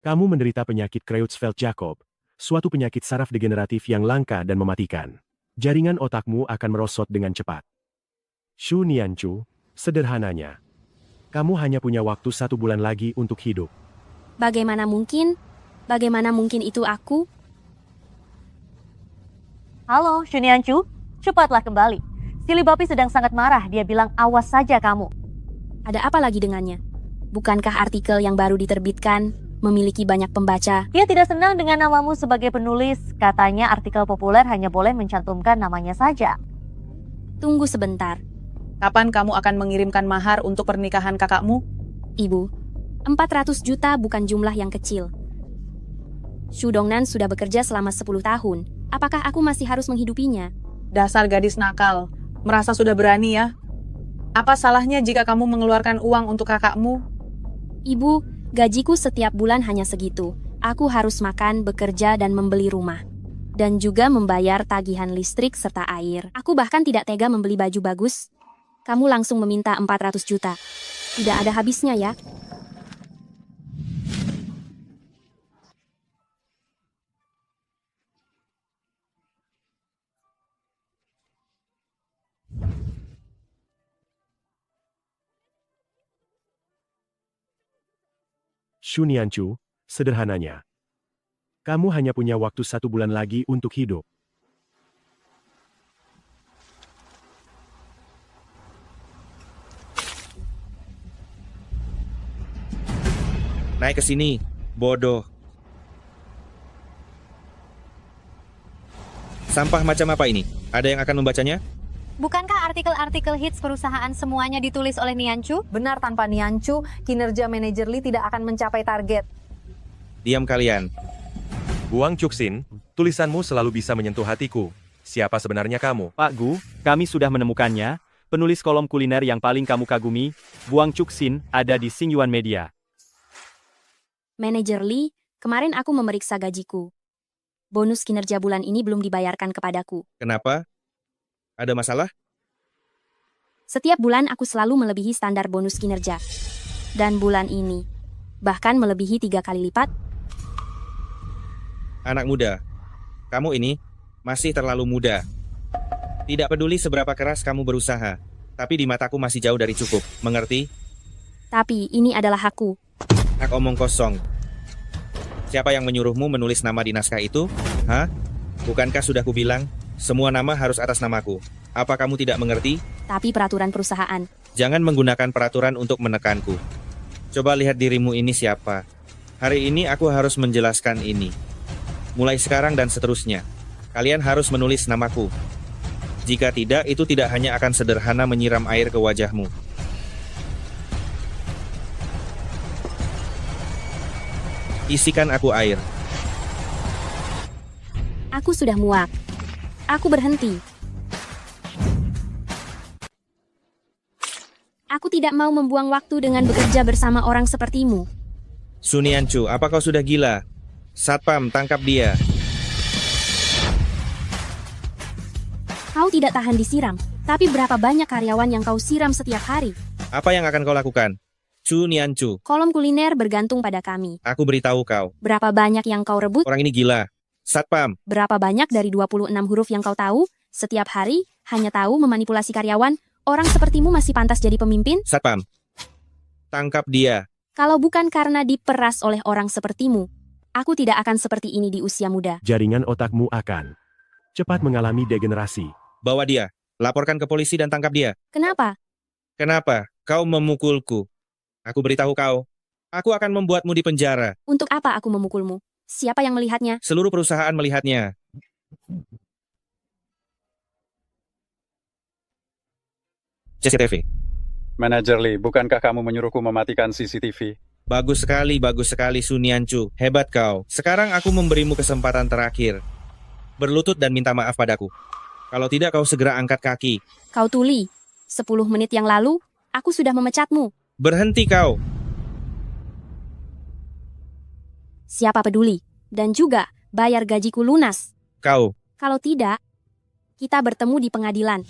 Kamu menderita penyakit Creutzfeldt-Jakob, suatu penyakit saraf degeneratif yang langka dan mematikan. Jaringan otakmu akan merosot dengan cepat. Shu Nianchu, sederhananya, kamu hanya punya waktu 1 bulan lagi untuk hidup. Bagaimana mungkin? Bagaimana mungkin itu aku? Halo, Shunianchu, cepatlah kembali. Silly Bapi sedang sangat marah, dia bilang awas saja kamu. Ada apa lagi dengannya? Bukankah artikel yang baru diterbitkan memiliki banyak pembaca? Dia tidak senang dengan namamu sebagai penulis, katanya artikel populer hanya boleh mencantumkan namanya saja. Tunggu sebentar, Kapan kamu akan mengirimkan mahar untuk pernikahan kakakmu? Ibu. 400 juta bukan jumlah yang kecil. Shu Dongnan sudah bekerja selama 10 tahun. Apakah aku masih harus menghidupinya? Dasar gadis nakal, merasa sudah berani ya? Apa salahnya jika kamu mengeluarkan uang untuk kakakmu? Ibu, gajiku setiap bulan hanya segitu. Aku harus makan, bekerja, dan membeli rumah. Dan juga membayar tagihan listrik serta air. Aku bahkan tidak tega membeli baju bagus. Kamu langsung meminta 400 juta. Tidak ada habisnya ya. Shu Nianchu, sederhananya, kamu hanya punya waktu 1 bulan lagi untuk hidup. Naik ke sini, bodoh. Sampah macam apa ini? Ada yang akan membacanya? Bukankah artikel-artikel hits perusahaan semuanya ditulis oleh Nianchu? Benar, tanpa Nianchu, kinerja manajer Lee tidak akan mencapai target. Diam kalian. Buang Cuksin, tulisanmu selalu bisa menyentuh hatiku. Siapa sebenarnya kamu? Pak Gu, kami sudah menemukannya. Penulis kolom kuliner yang paling kamu kagumi, Buang Cuksin, ada di Xingyuan Media. Manajer Lee, kemarin aku memeriksa gajiku. Bonus kinerja bulan ini belum dibayarkan kepadaku. Kenapa? Ada masalah? Setiap bulan aku selalu melebihi standar bonus kinerja. Dan bulan ini, bahkan melebihi 3 kali lipat. Anak muda, kamu ini masih terlalu muda. Tidak peduli seberapa keras kamu berusaha, tapi di mataku masih jauh dari cukup, mengerti? Tapi ini adalah hakku. Hak omong kosong. Siapa yang menyuruhmu menulis nama di naskah itu? Hah? Bukankah sudah kubilang, semua nama harus atas namaku. Apa kamu tidak mengerti? Tapi peraturan perusahaan. Jangan menggunakan peraturan untuk menekanku. Coba lihat dirimu ini siapa. Hari ini aku harus menjelaskan ini. Mulai sekarang dan seterusnya, kalian harus menulis namaku. Jika tidak, itu tidak hanya akan sederhana menyiram air ke wajahmu. Isikan aku air. Aku sudah muak. Aku berhenti. Aku tidak mau membuang waktu dengan bekerja bersama orang sepertimu. Sunianchu, apa kau sudah gila? Satpam, tangkap dia. Kau tidak tahan disiram. Tapi berapa banyak karyawan yang kau siram setiap hari? Apa yang akan kau lakukan? Sunianchu, Kolom kuliner bergantung pada kami. aku beritahu kau. Berapa banyak yang kau rebut? Orang ini gila. Satpam, Berapa banyak dari 26 huruf yang kau tahu? Setiap hari, hanya tahu memanipulasi karyawan. Orang sepertimu masih pantas jadi pemimpin? Satpam. Tangkap dia. Kalau bukan karena diperas oleh orang sepertimu, aku tidak akan seperti ini di usia muda. Jaringan otakmu akan cepat mengalami degenerasi. Bawa dia. Laporkan ke polisi dan tangkap dia. Kenapa? Kenapa? Kau memukulku. Aku beritahu kau. Aku akan membuatmu di penjara. Untuk apa aku memukulmu? Siapa yang melihatnya? Seluruh perusahaan melihatnya. CCTV. Manajer Lee, bukankah kamu menyuruhku mematikan CCTV? Bagus sekali Sunianchu. Hebat kau. Sekarang aku memberimu kesempatan terakhir. Berlutut dan minta maaf padaku. Kalau tidak kau segera angkat kaki. Kau tuli. 10 menit yang lalu, aku sudah memecatmu. Berhenti kau. Siapa peduli? Dan juga, bayar gajiku lunas. Kau. Kalau tidak, kita bertemu di pengadilan.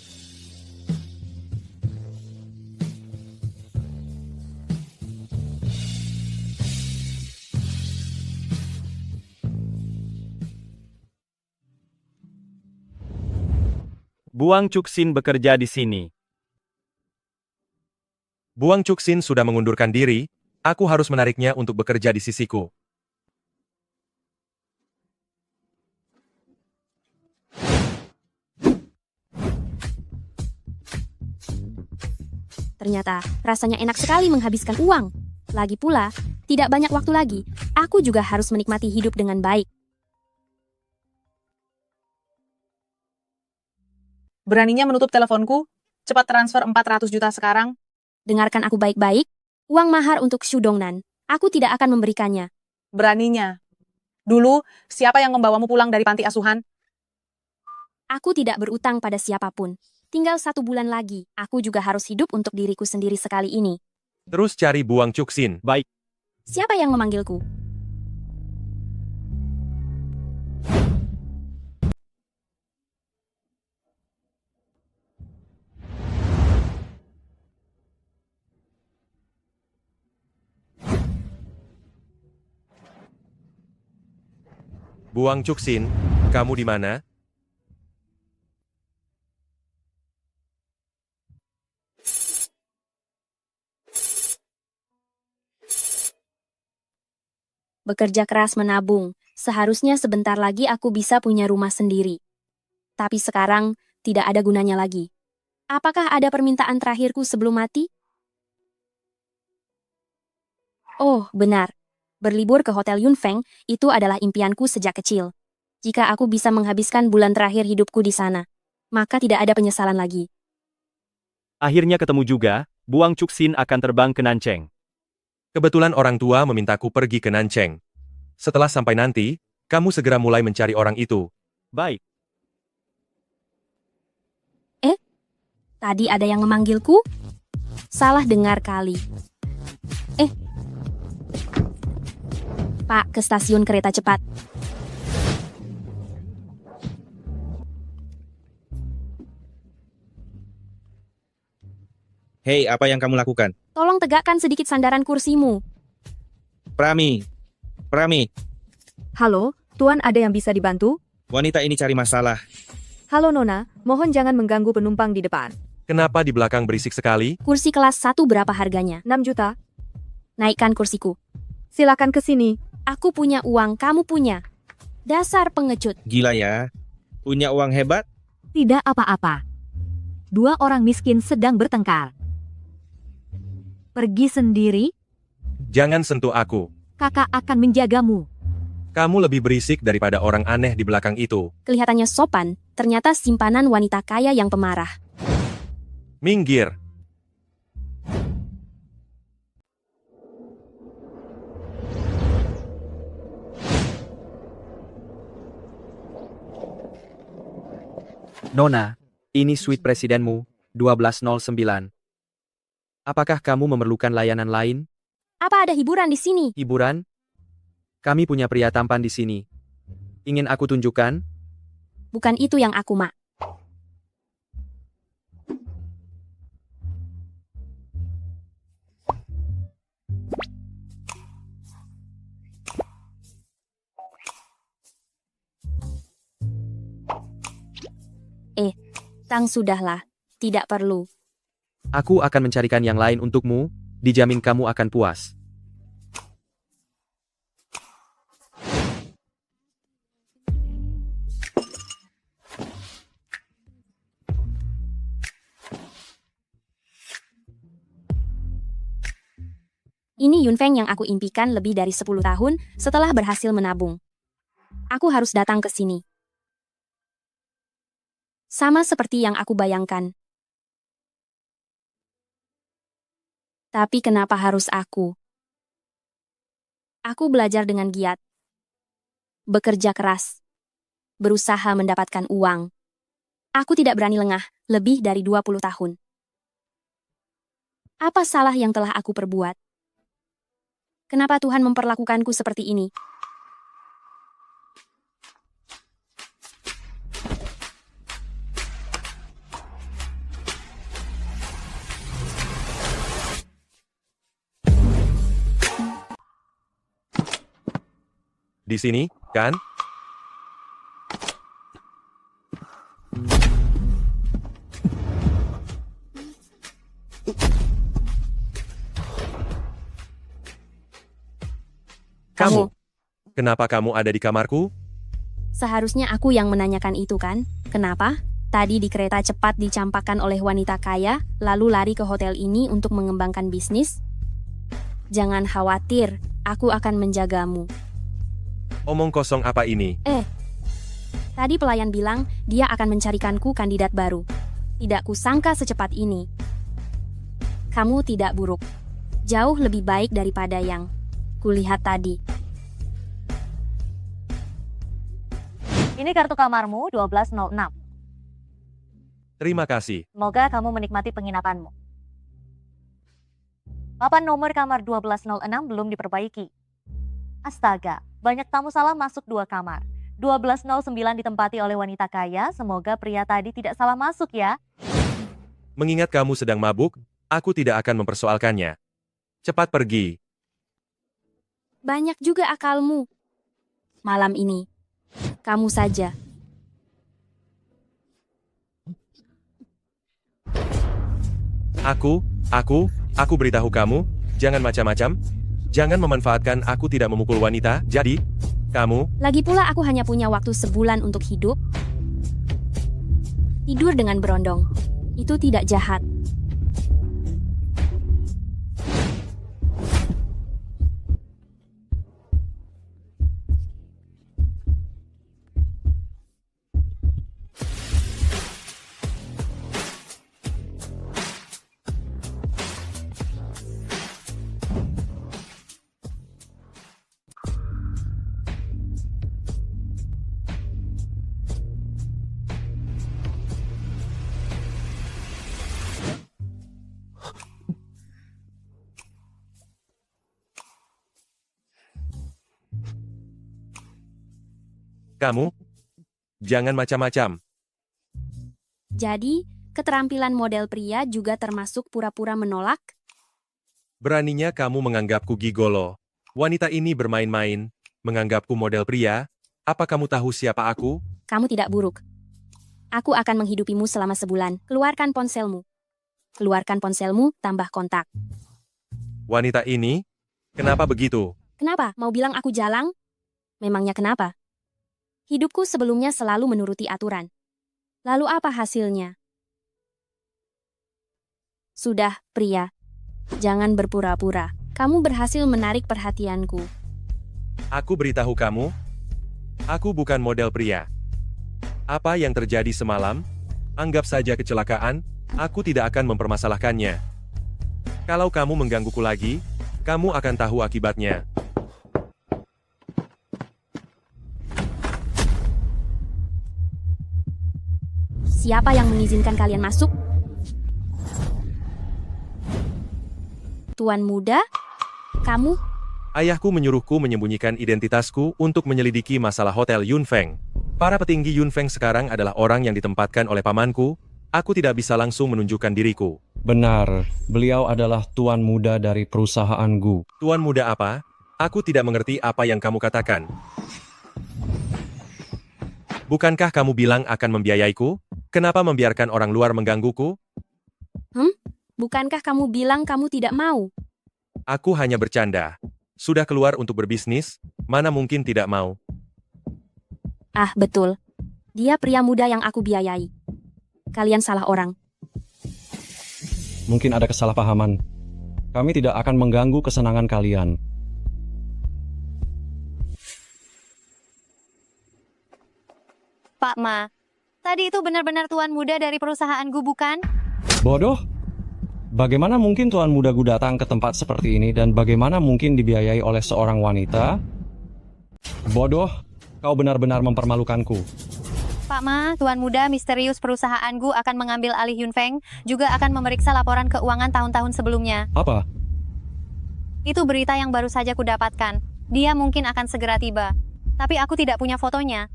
Buang Cuksin bekerja di sini. Buang Cuksin sudah mengundurkan diri, aku harus menariknya untuk bekerja di sisiku. Ternyata, rasanya enak sekali menghabiskan uang. Lagi pula, tidak banyak waktu lagi, aku juga harus menikmati hidup dengan baik. Beraninya menutup teleponku? Cepat transfer 400 juta sekarang. Dengarkan aku baik-baik, uang mahar untuk Xu Dongnan, aku tidak akan memberikannya. Beraninya. Dulu, siapa yang membawamu pulang dari panti asuhan? Aku tidak berutang pada siapapun. Tinggal 1 bulan lagi, aku juga harus hidup untuk diriku sendiri sekali ini. Terus cari Buang Cuksin. Baik. Siapa yang memanggilku? Buang Cuksin, kamu di mana? Bekerja keras menabung, seharusnya sebentar lagi aku bisa punya rumah sendiri. Tapi sekarang, tidak ada gunanya lagi. Apakah ada permintaan terakhirku sebelum mati? Oh, benar. Berlibur ke Hotel Yunfeng, itu adalah impianku sejak kecil. Jika aku bisa menghabiskan bulan terakhir hidupku di sana, maka tidak ada penyesalan lagi. Akhirnya ketemu juga, Buang Cuksin akan terbang ke Nancheng. Kebetulan orang tua memintaku pergi ke Nancheng. Setelah sampai nanti, kamu segera mulai mencari orang itu. Baik. Tadi ada yang memanggilku? Salah dengar kali. Pak, ke stasiun kereta cepat. Hei, apa yang kamu lakukan? Tolong tegakkan sedikit sandaran kursimu. Prami. Halo, Tuan ada yang bisa dibantu? Wanita ini cari masalah. Halo Nona, mohon jangan mengganggu penumpang di depan. Kenapa di belakang berisik sekali? Kursi kelas 1 berapa harganya? 6 juta, Naikkan kursiku. silakan ke sini. Aku punya uang, kamu punya. Dasar pengecut. Gila ya. Punya uang hebat? Tidak apa-apa. 2 orang miskin sedang bertengkar. Pergi sendiri, Jangan sentuh aku. kakak akan menjagamu. Kamu lebih berisik daripada orang aneh di belakang itu. Kelihatannya sopan, ternyata simpanan wanita kaya yang pemarah. Minggir. Nona, ini suite presidenmu, 1209. Apakah kamu memerlukan layanan lain? Apa ada hiburan di sini? Hiburan? Kami punya pria tampan di sini. Ingin aku tunjukkan? Bukan itu yang aku mak. Tang sudahlah, tidak perlu. Aku akan mencarikan yang lain untukmu, dijamin kamu akan puas. Ini Yunfeng yang aku impikan lebih dari 10 tahun setelah berhasil menabung. Aku harus datang ke sini. Sama seperti yang aku bayangkan. Tapi kenapa harus aku? Aku belajar dengan giat. Bekerja keras. Berusaha mendapatkan uang. Aku tidak berani lengah lebih dari 20 tahun. Apa salah yang telah aku perbuat? Kenapa Tuhan memperlakukanku seperti ini? Di sini, kan? Kenapa kamu ada di kamarku? Seharusnya aku yang menanyakan itu kan? Kenapa? Tadi di kereta cepat dicampakkan oleh wanita kaya, lalu lari ke hotel ini untuk mengembangkan bisnis? Jangan khawatir, aku akan menjagamu. Omong kosong apa ini? Tadi pelayan bilang dia akan mencarikanku kandidat baru. Tidak kusangka secepat ini. Kamu tidak buruk. Jauh lebih baik daripada yang kulihat tadi. Ini kartu kamarmu 1206. Terima kasih. Semoga kamu menikmati penginapanmu. Papan nomor kamar 1206 belum diperbaiki. Astaga, banyak tamu salah masuk 2 kamar. 1209 ditempati oleh wanita kaya, semoga pria tadi tidak salah masuk ya. Mengingat kamu sedang mabuk, aku tidak akan mempersoalkannya. Cepat pergi. Banyak juga akalmu. Malam ini, kamu saja. Aku beritahu kamu, jangan macam-macam. Jangan memanfaatkan aku tidak memukul wanita, jadi, kamu... Lagi pula aku hanya punya waktu sebulan untuk hidup. Tidur dengan berondong. Itu tidak jahat. Kamu? Jangan macam-macam. Jadi, keterampilan model pria juga termasuk pura-pura menolak? Beraninya kamu menganggapku gigolo. Wanita ini bermain-main, menganggapku model pria. Apa kamu tahu siapa aku? Kamu tidak buruk. Aku akan menghidupimu selama sebulan. Keluarkan ponselmu. Keluarkan ponselmu, tambah kontak. Wanita ini? Kenapa begitu? Kenapa? Mau bilang aku jalang? Memangnya kenapa? Hidupku sebelumnya selalu menuruti aturan. Lalu apa hasilnya? Sudah, pria. Jangan berpura-pura. Kamu berhasil menarik perhatianku. Aku beritahu kamu, aku bukan model pria. Apa yang terjadi semalam? Anggap saja kecelakaan, aku tidak akan mempermasalahkannya. Kalau kamu menggangguku lagi, kamu akan tahu akibatnya. Siapa yang mengizinkan kalian masuk? Tuan muda? Kamu? Ayahku menyuruhku menyembunyikan identitasku untuk menyelidiki masalah hotel Yunfeng. Para petinggi Yunfeng sekarang adalah orang yang ditempatkan oleh pamanku. Aku tidak bisa langsung menunjukkan diriku. Benar, beliau adalah tuan muda dari perusahaan Gu. Tuan muda apa? Aku tidak mengerti apa yang kamu katakan. Bukankah kamu bilang akan membiayaiku? Kenapa membiarkan orang luar menggangguku? Bukankah kamu bilang kamu tidak mau? Aku hanya bercanda. Sudah keluar untuk berbisnis, mana mungkin tidak mau. Ah, betul. Dia pria muda yang aku biayai. Kalian salah orang. Mungkin ada kesalahpahaman. Kami tidak akan mengganggu kesenangan kalian. Pak Ma, tadi itu benar-benar tuan muda dari perusahaan Gu bukan? Bodoh? Bagaimana mungkin tuan muda Gu datang ke tempat seperti ini dan bagaimana mungkin dibiayai oleh seorang wanita? Bodoh, kau benar-benar mempermalukanku. Pak Ma, tuan muda misterius perusahaan Gu akan mengambil alih Yunfeng, juga akan memeriksa laporan keuangan tahun-tahun sebelumnya. Apa? Itu berita yang baru saja kudapatkan. Dia mungkin akan segera tiba. Tapi aku tidak punya fotonya.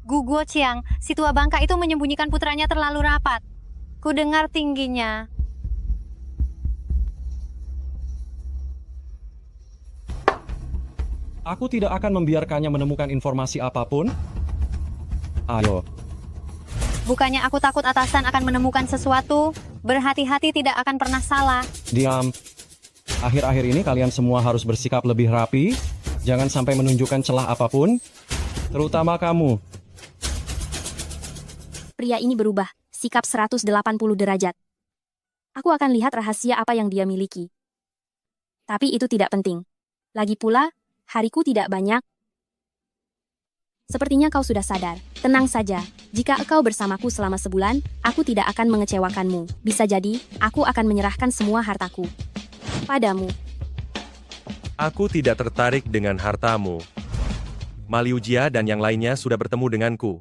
Gu Guoqiang, si tua bangka itu menyembunyikan putranya terlalu rapat. Ku dengar tingginya. Aku tidak akan membiarkannya menemukan informasi apapun. Ayo. Bukannya aku takut atasan akan menemukan sesuatu. Berhati-hati tidak akan pernah salah. Diam. Akhir-akhir ini kalian semua harus bersikap lebih rapi. Jangan sampai menunjukkan celah apapun, terutama kamu. Pria ini berubah, sikap 180 derajat. Aku akan lihat rahasia apa yang dia miliki. Tapi itu tidak penting. Lagi pula, hariku tidak banyak. Sepertinya kau sudah sadar. Tenang saja, jika kau bersamaku selama sebulan, aku tidak akan mengecewakanmu. Bisa jadi, aku akan menyerahkan semua hartaku padamu. Aku tidak tertarik dengan hartamu. Maliujia dan yang lainnya sudah bertemu denganku.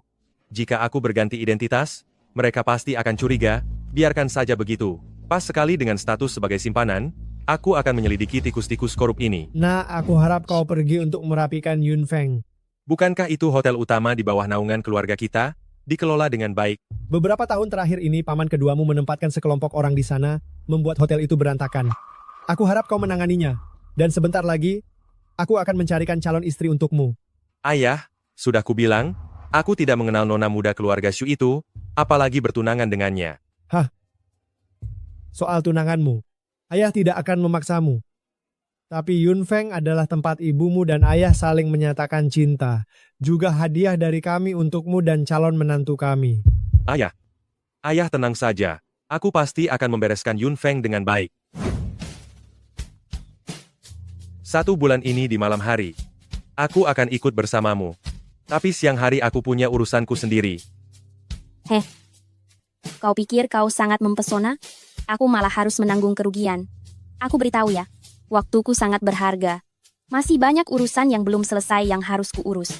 Jika aku berganti identitas, mereka pasti akan curiga, biarkan saja begitu. Pas sekali dengan status sebagai simpanan, aku akan menyelidiki tikus-tikus korup ini. Nah, aku harap kau pergi untuk merapikan Yunfeng. Bukankah itu hotel utama di bawah naungan keluarga kita? Dikelola dengan baik. Beberapa tahun terakhir ini, paman keduamu menempatkan sekelompok orang di sana, membuat hotel itu berantakan. Aku harap kau menanganinya. Dan sebentar lagi, aku akan mencarikan calon istri untukmu. Ayah, sudah kubilang, aku tidak mengenal nona muda keluarga Shu itu, apalagi bertunangan dengannya. Hah? Soal tunanganmu, ayah tidak akan memaksamu. Tapi Yunfeng adalah tempat ibumu dan ayah saling menyatakan cinta. Juga hadiah dari kami untukmu dan calon menantu kami. Ayah tenang saja. Aku pasti akan membereskan Yunfeng dengan baik. 1 bulan ini di malam hari, aku akan ikut bersamamu. Tapi siang hari aku punya urusanku sendiri. Kau pikir kau sangat mempesona? Aku malah harus menanggung kerugian. Aku beritahu ya. Waktuku sangat berharga. Masih banyak urusan yang belum selesai yang harus kuurus.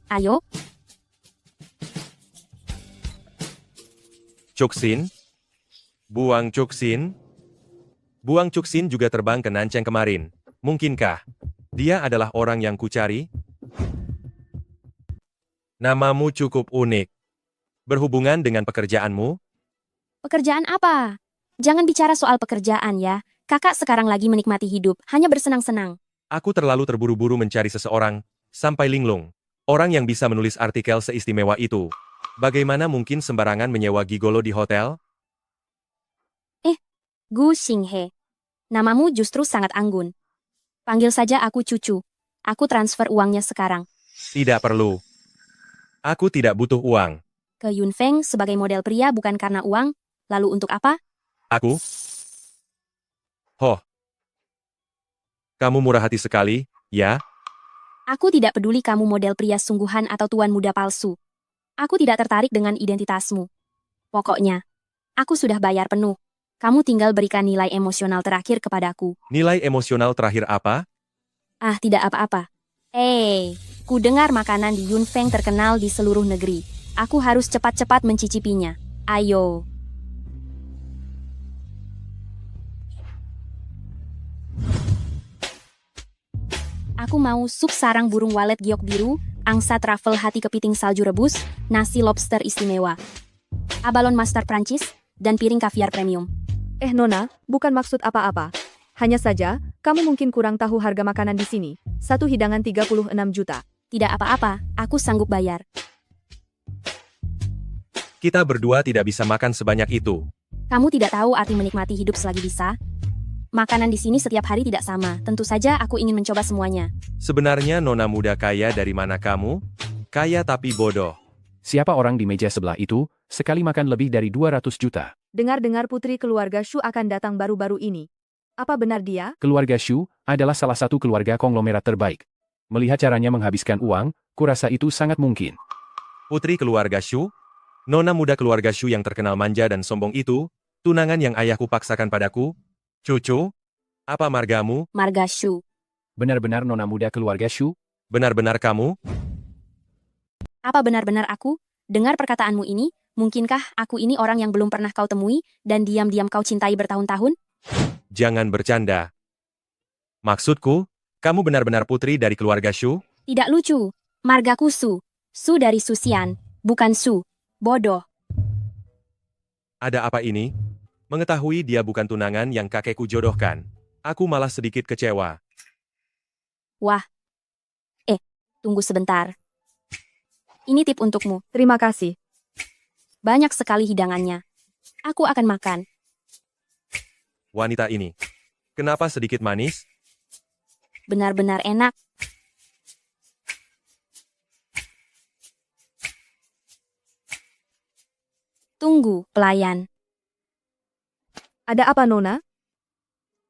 Ayo, Cuksin? Buang Cuksin? Buang Cuksin juga terbang ke Nanceng kemarin. Mungkinkah dia adalah orang yang kucari? Namamu cukup unik. Berhubungan dengan pekerjaanmu? pekerjaan apa? Jangan bicara soal pekerjaan ya. Kakak sekarang lagi menikmati hidup, hanya bersenang-senang. Aku terlalu terburu-buru mencari seseorang, sampai linglung. Orang yang bisa menulis artikel seistimewa itu. Bagaimana mungkin sembarangan menyewa gigolo di hotel? Gu Xinghe. Namamu justru sangat anggun. Panggil saja aku Cucu. Aku transfer uangnya sekarang. Tidak perlu. Aku tidak butuh uang. Ke Yunfeng sebagai model pria bukan karena uang, lalu untuk apa? Aku? Kamu murah hati sekali, ya? Aku tidak peduli kamu model pria sungguhan atau tuan muda palsu. Aku tidak tertarik dengan identitasmu. Pokoknya, aku sudah bayar penuh. Kamu tinggal berikan nilai emosional terakhir kepadaku. Nilai emosional terakhir apa? Tidak apa-apa. Ku dengar makanan di Yunfeng terkenal di seluruh negeri. Aku harus cepat-cepat mencicipinya. Ayo. Aku mau sup sarang burung walet giok biru, angsa truffle hati kepiting salju rebus, nasi lobster istimewa, abalon master Prancis, dan piring kaviar premium. Nona, bukan maksud apa-apa. Hanya saja, kamu mungkin kurang tahu harga makanan di sini. Satu hidangan 36 juta. Tidak apa-apa, aku sanggup bayar. Kita berdua tidak bisa makan sebanyak itu. Kamu tidak tahu arti menikmati hidup selagi bisa? Makanan di sini setiap hari tidak sama. Tentu saja aku ingin mencoba semuanya. Sebenarnya nona muda kaya dari mana kamu? Kaya tapi bodoh. Siapa orang di meja sebelah itu, sekali makan lebih dari 200 juta. Dengar-dengar putri keluarga Shu akan datang baru-baru ini. Apa benar dia? Keluarga Shu adalah salah satu keluarga konglomerat terbaik. Melihat caranya menghabiskan uang, kurasa itu sangat mungkin. Putri keluarga Shu? Nona muda keluarga Shu yang terkenal manja dan sombong itu? Tunangan yang ayahku paksakan padaku? Cucu? Apa margamu? Marga Shu. Benar-benar nona muda keluarga Shu? Benar-benar kamu? Apa benar-benar aku? Dengar perkataanmu ini, mungkinkah aku ini orang yang belum pernah kau temui, dan diam-diam kau cintai bertahun-tahun? Jangan bercanda. Maksudku, kamu benar-benar putri dari keluarga Shu? Tidak lucu. Margaku Su. Su dari Susian, bukan Su. Bodoh. Ada apa ini? Mengetahui dia bukan tunangan yang kakekku jodohkan. Aku malah sedikit kecewa. Wah. Tunggu sebentar. Ini tip untukmu. Terima kasih. Banyak sekali hidangannya. Aku akan makan. Wanita ini. Kenapa sedikit manis? benar-benar enak. Tunggu, pelayan. Ada apa, Nona?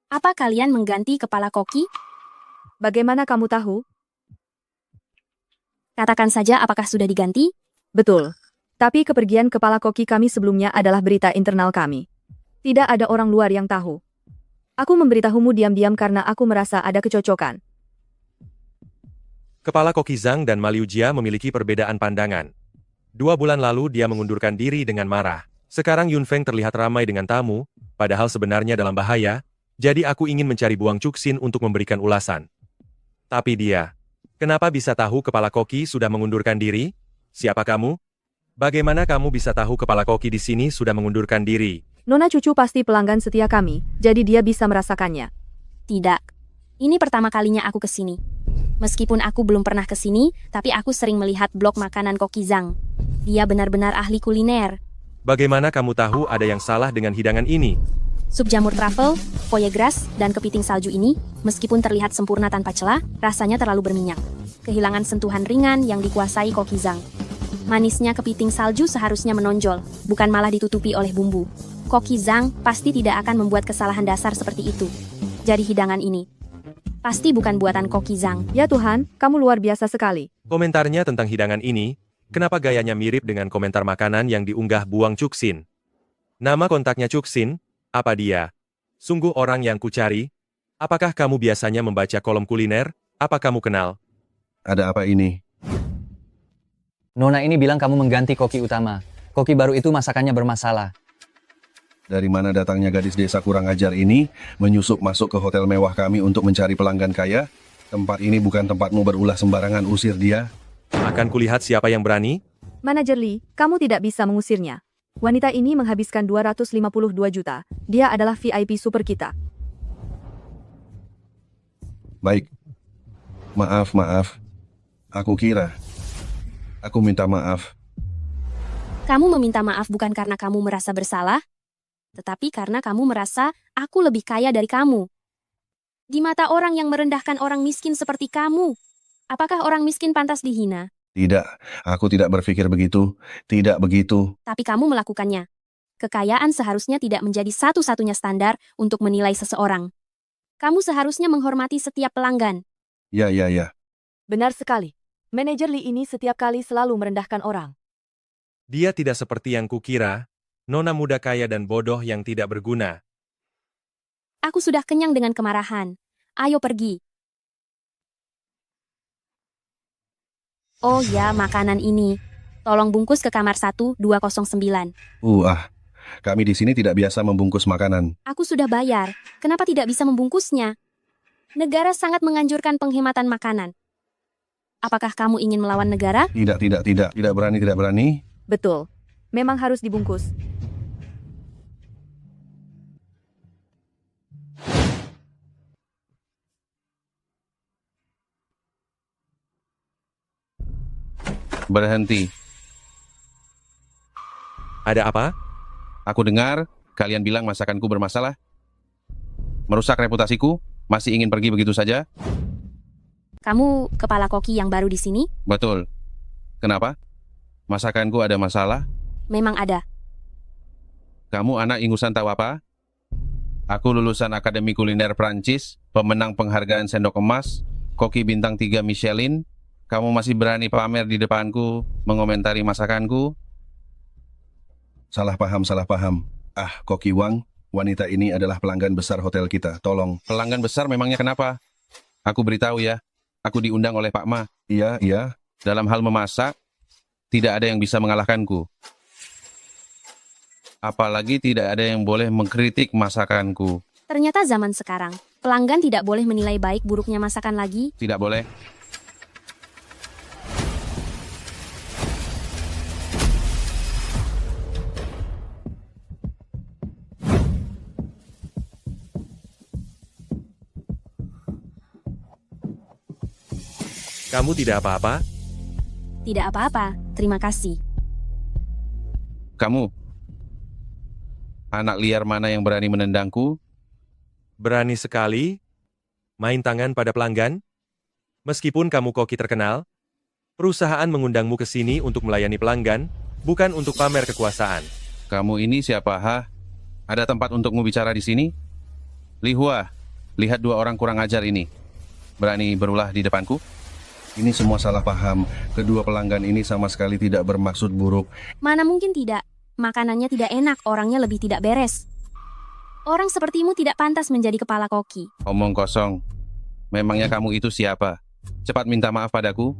Apa kalian mengganti kepala koki? Bagaimana kamu tahu? Katakan saja apakah sudah diganti? Betul. Tapi kepergian kepala koki kami sebelumnya adalah berita internal kami. Tidak ada orang luar yang tahu. Aku memberitahumu diam-diam karena aku merasa ada kecocokan. Kepala Koki Zhang dan Ma Liujia memiliki perbedaan pandangan. 2 bulan lalu dia mengundurkan diri dengan marah. Sekarang Yunfeng terlihat ramai dengan tamu, padahal sebenarnya dalam bahaya, jadi aku ingin mencari Buang Chuxin untuk memberikan ulasan. Tapi dia, kenapa bisa tahu kepala koki sudah mengundurkan diri? Siapa kamu? Bagaimana kamu bisa tahu kepala koki di sini sudah mengundurkan diri? Nona cucu pasti pelanggan setia kami, jadi dia bisa merasakannya. Tidak. Ini pertama kalinya aku ke sini. Meskipun aku belum pernah ke sini, tapi aku sering melihat blog makanan Koki Zhang. Dia benar-benar ahli kuliner. Bagaimana kamu tahu ada yang salah dengan hidangan ini? Sup jamur truffle, foie gras, dan kepiting salju ini, meskipun terlihat sempurna tanpa celah, rasanya terlalu berminyak. Kehilangan sentuhan ringan yang dikuasai Koki Zhang. Manisnya kepiting salju seharusnya menonjol, bukan malah ditutupi oleh bumbu. Koki Zhang pasti tidak akan membuat kesalahan dasar seperti itu. Jadi hidangan ini pasti bukan buatan Koki Zhang. Ya Tuhan, kamu luar biasa sekali. Komentarnya tentang hidangan ini, kenapa gayanya mirip dengan komentar makanan yang diunggah Buang Chuxin? Nama kontaknya Chuxin, apa dia? Sungguh orang yang kucari? Apakah kamu biasanya membaca kolom kuliner? Apa kamu kenal? Ada apa ini? Nona ini bilang kamu mengganti koki utama. Koki baru itu masakannya bermasalah. Dari mana datangnya gadis desa kurang ajar ini, menyusup masuk ke hotel mewah kami untuk mencari pelanggan kaya? Tempat ini bukan tempatmu berulah sembarangan, usir dia. Akan kulihat siapa yang berani? Manajer Lee, kamu tidak bisa mengusirnya. Wanita ini menghabiskan 252 juta. Dia adalah VIP super kita. Baik. Maaf. Aku minta maaf. Kamu meminta maaf bukan karena kamu merasa bersalah, tetapi karena kamu merasa aku lebih kaya dari kamu. Di mata orang yang merendahkan orang miskin seperti kamu, apakah orang miskin pantas dihina? Tidak, aku tidak berpikir begitu. Tidak begitu. Tapi kamu melakukannya. Kekayaan seharusnya tidak menjadi satu-satunya standar untuk menilai seseorang. Kamu seharusnya menghormati setiap pelanggan. Ya. Benar sekali. Manajer Lee ini setiap kali selalu merendahkan orang. Dia tidak seperti yang kukira, nona muda kaya dan bodoh yang tidak berguna. Aku sudah kenyang dengan kemarahan. Ayo pergi. Oh ya, makanan ini. Tolong bungkus ke kamar 1209. Kami di sini tidak biasa membungkus makanan. Aku sudah bayar. Kenapa tidak bisa membungkusnya? Negara sangat menganjurkan penghematan makanan. Apakah kamu ingin melawan negara? Tidak berani. Betul. Memang harus dibungkus. Berhenti. Ada apa? Aku dengar kalian bilang masakanku bermasalah. Merusak reputasiku? Masih ingin pergi begitu saja? Kamu kepala koki yang baru di sini? Betul. Kenapa? Masakanku ada masalah? Memang ada. Kamu anak ingusan tahu apa? Aku lulusan Akademi Kuliner Prancis, pemenang penghargaan sendok emas, koki bintang 3 Michelin. Kamu masih berani pamer di depanku, mengomentari masakanku? Salah paham. Koki Wang, wanita ini adalah pelanggan besar hotel kita. Tolong. Pelanggan besar memangnya kenapa? Aku beritahu ya, aku diundang oleh Pak Ma. Iya. Dalam hal memasak, tidak ada yang bisa mengalahkanku. Apalagi tidak ada yang boleh mengkritik masakanku. Ternyata zaman sekarang, pelanggan tidak boleh menilai baik buruknya masakan lagi. Tidak boleh. Kamu tidak apa-apa? Tidak apa-apa, terima kasih. Kamu, anak liar mana yang berani menendangku? Berani sekali? Main tangan pada pelanggan? Meskipun kamu koki terkenal, perusahaan mengundangmu ke sini untuk melayani pelanggan, bukan untuk pamer kekuasaan. Kamu ini siapa, ha? Ada tempat untukmu bicara di sini? Li Hua, lihat dua orang kurang ajar ini. Berani berulah di depanku? Ini semua salah paham. Kedua pelanggan ini sama sekali tidak bermaksud buruk. Mana mungkin tidak. Makanannya tidak enak, orangnya lebih tidak beres. Orang sepertimu tidak pantas menjadi kepala koki. Omong kosong. Memangnya kamu itu siapa? Cepat minta maaf padaku.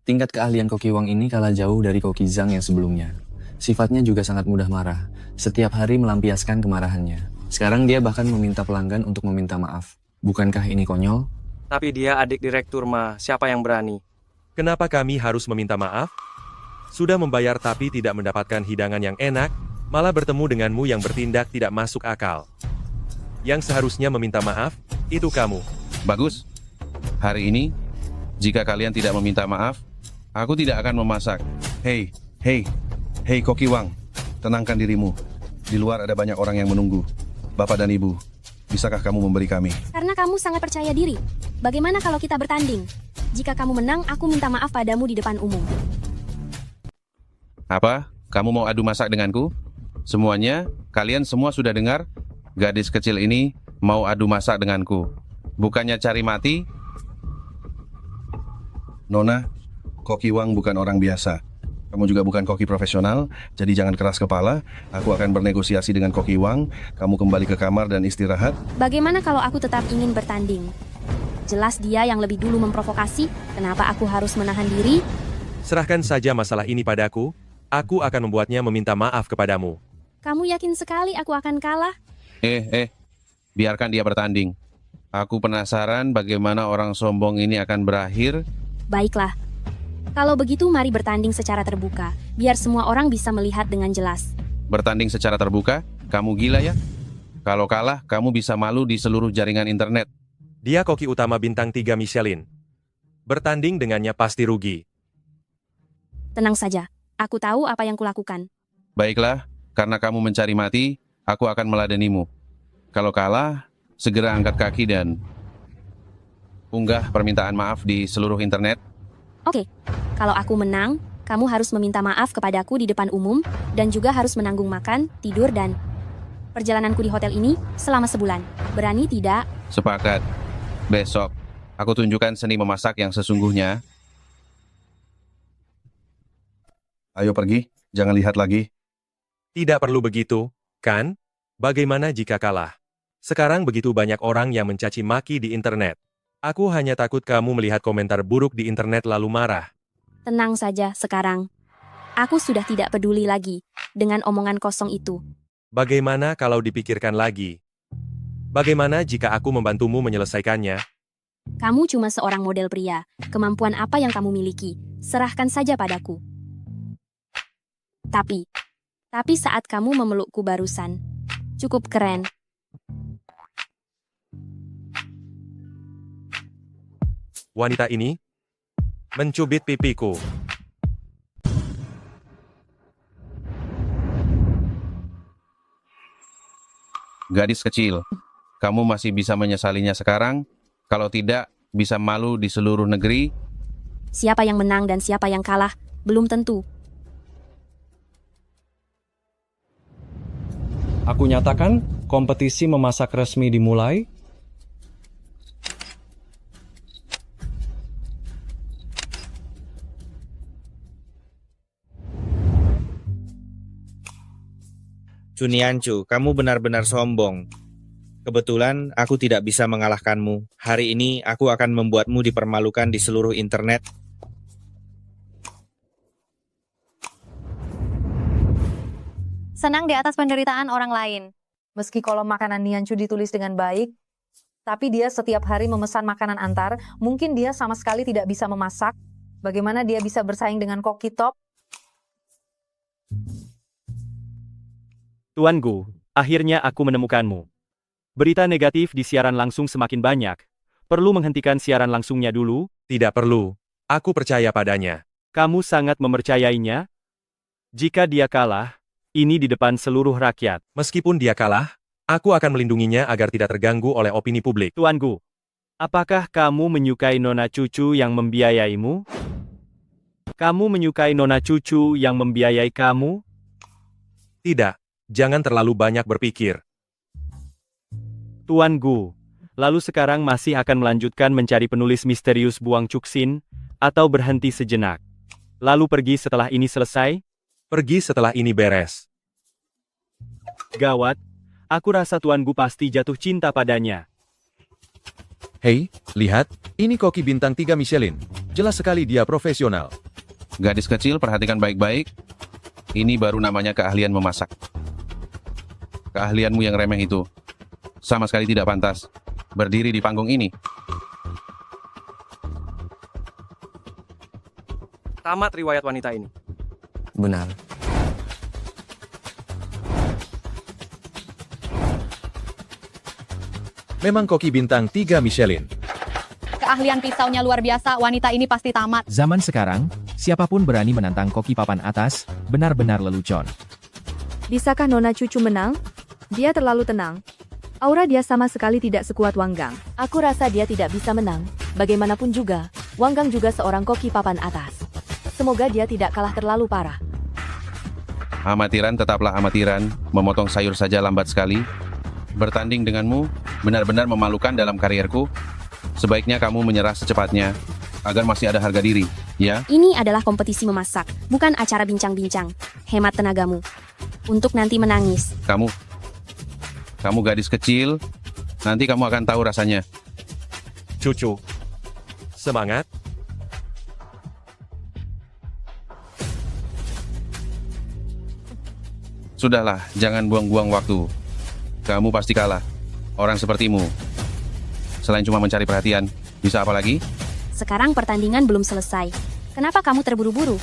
Tingkat keahlian Koki Wang ini kalah jauh dari Koki Zhang yang sebelumnya. Sifatnya juga sangat mudah marah. Setiap hari melampiaskan kemarahannya. Sekarang dia bahkan meminta pelanggan untuk meminta maaf. Bukankah ini konyol? Tapi dia adik direktur, Ma. Siapa yang berani? Kenapa kami harus meminta maaf? Sudah membayar tapi tidak mendapatkan hidangan yang enak, malah bertemu denganmu yang bertindak tidak masuk akal. Yang seharusnya meminta maaf, itu kamu. Bagus. Hari ini, jika kalian tidak meminta maaf, aku tidak akan memasak. Hei Koki Wang, tenangkan dirimu. Di luar ada banyak orang yang menunggu. Bapak dan Ibu, bisakah kamu memberi kami? Karena kamu sangat percaya diri. Bagaimana kalau kita bertanding? Jika kamu menang, aku minta maaf padamu di depan umum. Apa? Kamu mau adu masak denganku? Semuanya, kalian semua sudah dengar? Gadis kecil ini mau adu masak denganku. Bukannya cari mati? Nona, Koki Wang bukan orang biasa. Kamu juga bukan koki profesional, jadi jangan keras kepala. Aku akan bernegosiasi dengan Koki Wang. Kamu kembali ke kamar dan istirahat. Bagaimana kalau aku tetap ingin bertanding? Jelas dia yang lebih dulu memprovokasi. Kenapa aku harus menahan diri? Serahkan saja masalah ini padaku. Aku akan membuatnya meminta maaf kepadamu. Kamu yakin sekali aku akan kalah? Biarkan dia bertanding. Aku penasaran bagaimana orang sombong ini akan berakhir. Baiklah. Kalau begitu mari bertanding secara terbuka, biar semua orang bisa melihat dengan jelas. Bertanding secara terbuka? Kamu gila ya? Kalau kalah, kamu bisa malu di seluruh jaringan internet. Dia koki utama bintang 3 Michelin. Bertanding dengannya pasti rugi. Tenang saja, aku tahu apa yang kulakukan. Baiklah, karena kamu mencari mati, aku akan meladenimu. Kalau kalah, segera angkat kaki dan unggah permintaan maaf di seluruh internet. Oke, kalau aku menang, kamu harus meminta maaf kepadaku di depan umum, dan juga harus menanggung makan, tidur, dan perjalananku di hotel ini selama sebulan. Berani tidak? Sepakat. Besok, aku tunjukkan seni memasak yang sesungguhnya. Ayo pergi, jangan lihat lagi. Tidak perlu begitu, kan? Bagaimana jika kalah? Sekarang begitu banyak orang yang mencaci maki di internet. Aku hanya takut kamu melihat komentar buruk di internet lalu marah. Tenang saja sekarang. Aku sudah tidak peduli lagi dengan omongan kosong itu. Bagaimana kalau dipikirkan lagi? Bagaimana jika aku membantumu menyelesaikannya? Kamu cuma seorang model pria. Kemampuan apa yang kamu miliki? Serahkan saja padaku. Tapi saat kamu memelukku barusan, cukup keren. Wanita ini mencubit pipiku. Gadis kecil, kamu masih bisa menyesalinya sekarang? Kalau tidak, bisa malu di seluruh negeri? Siapa yang menang dan siapa yang kalah, belum tentu. Aku nyatakan, kompetisi memasak resmi dimulai. Chunianchu, kamu benar-benar sombong. Kebetulan aku tidak bisa mengalahkanmu. Hari ini aku akan membuatmu dipermalukan di seluruh internet. Senang di atas penderitaan orang lain. Meski kolom makanan Nianchu ditulis dengan baik, tapi dia setiap hari memesan makanan antar, mungkin dia sama sekali tidak bisa memasak. Bagaimana dia bisa bersaing dengan koki top? Tuanku, akhirnya aku menemukanmu. Berita negatif di siaran langsung semakin banyak. Perlu menghentikan siaran langsungnya dulu? Tidak perlu. Aku percaya padanya. Kamu sangat mempercayainya? Jika dia kalah, ini di depan seluruh rakyat. Meskipun dia kalah, Aku akan melindunginya agar tidak terganggu oleh opini publik. Tuan Gu, apakah kamu menyukai nona cucu yang membiayaimu? Kamu menyukai nona cucu yang membiayai kamu? Tidak, jangan terlalu banyak berpikir. Tuan Gu, lalu sekarang masih akan melanjutkan mencari penulis misterius Buang Cuksin, atau berhenti sejenak? Lalu pergi setelah ini selesai? Pergi setelah ini beres. Gawat, aku rasa Tuan Gu pasti jatuh cinta padanya. Hei, lihat, ini koki bintang 3 Michelin. Jelas sekali dia profesional. Gadis kecil, perhatikan baik-baik. Ini baru namanya keahlian memasak. Keahlianmu yang remeh itu sama sekali tidak pantas berdiri di panggung ini. Tamat riwayat wanita ini. Benar. Memang koki bintang 3 Michelin. Keahlian pisaunya luar biasa, wanita ini pasti tamat. Zaman sekarang, siapapun berani menantang koki papan atas, benar-benar lelucon. Bisakah Nona Cucu menang? Dia terlalu tenang. Aura dia sama sekali tidak sekuat Wanggang. Aku rasa dia tidak bisa menang. Bagaimanapun juga, Wanggang juga seorang koki papan atas. Semoga dia tidak kalah terlalu parah. Amatiran tetaplah amatiran, memotong sayur saja lambat sekali. Bertanding denganmu benar-benar memalukan dalam karierku. Sebaiknya kamu menyerah secepatnya, agar masih ada harga diri, ya? Ini adalah kompetisi memasak, bukan acara bincang-bincang. Hemat tenagamu. Untuk nanti menangis. Kamu gadis kecil, nanti kamu akan tahu rasanya. Cucu, semangat. Sudahlah, jangan buang-buang waktu. Kamu pasti kalah. Orang sepertimu, selain cuma mencari perhatian, bisa apa lagi? Sekarang pertandingan belum selesai. Kenapa kamu terburu-buru?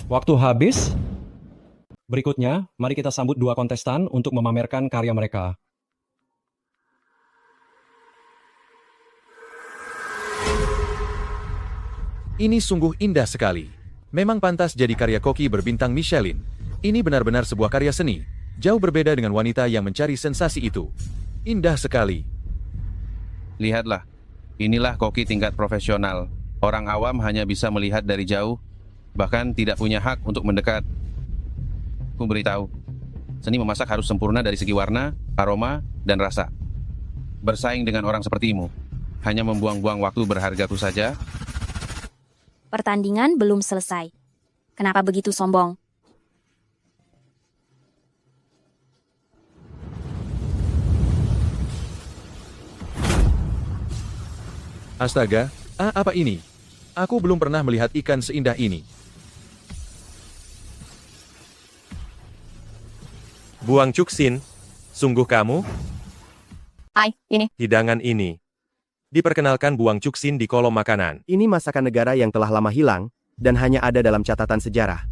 Waktu habis. Berikutnya, mari kita sambut dua kontestan untuk memamerkan karya mereka. Ini sungguh indah sekali. Memang pantas jadi karya koki berbintang Michelin. Ini benar-benar sebuah karya seni. Jauh berbeda dengan wanita yang mencari sensasi itu. Indah sekali. Lihatlah, inilah koki tingkat profesional. Orang awam hanya bisa melihat dari jauh, bahkan tidak punya hak untuk mendekat. Ku beritahu, seni memasak harus sempurna dari segi warna, aroma, dan rasa. Bersaing dengan orang sepertimu, hanya membuang-buang waktu berhargaku saja. Pertandingan belum selesai. Kenapa begitu sombong? Astaga, apa ini? Aku belum pernah melihat ikan seindah ini. Buang Cuksin, sungguh kamu? Hai, ini. Hidangan ini. Diperkenalkan Buang Cuksin di kolom makanan. Ini masakan negara yang telah lama hilang, dan hanya ada dalam catatan sejarah.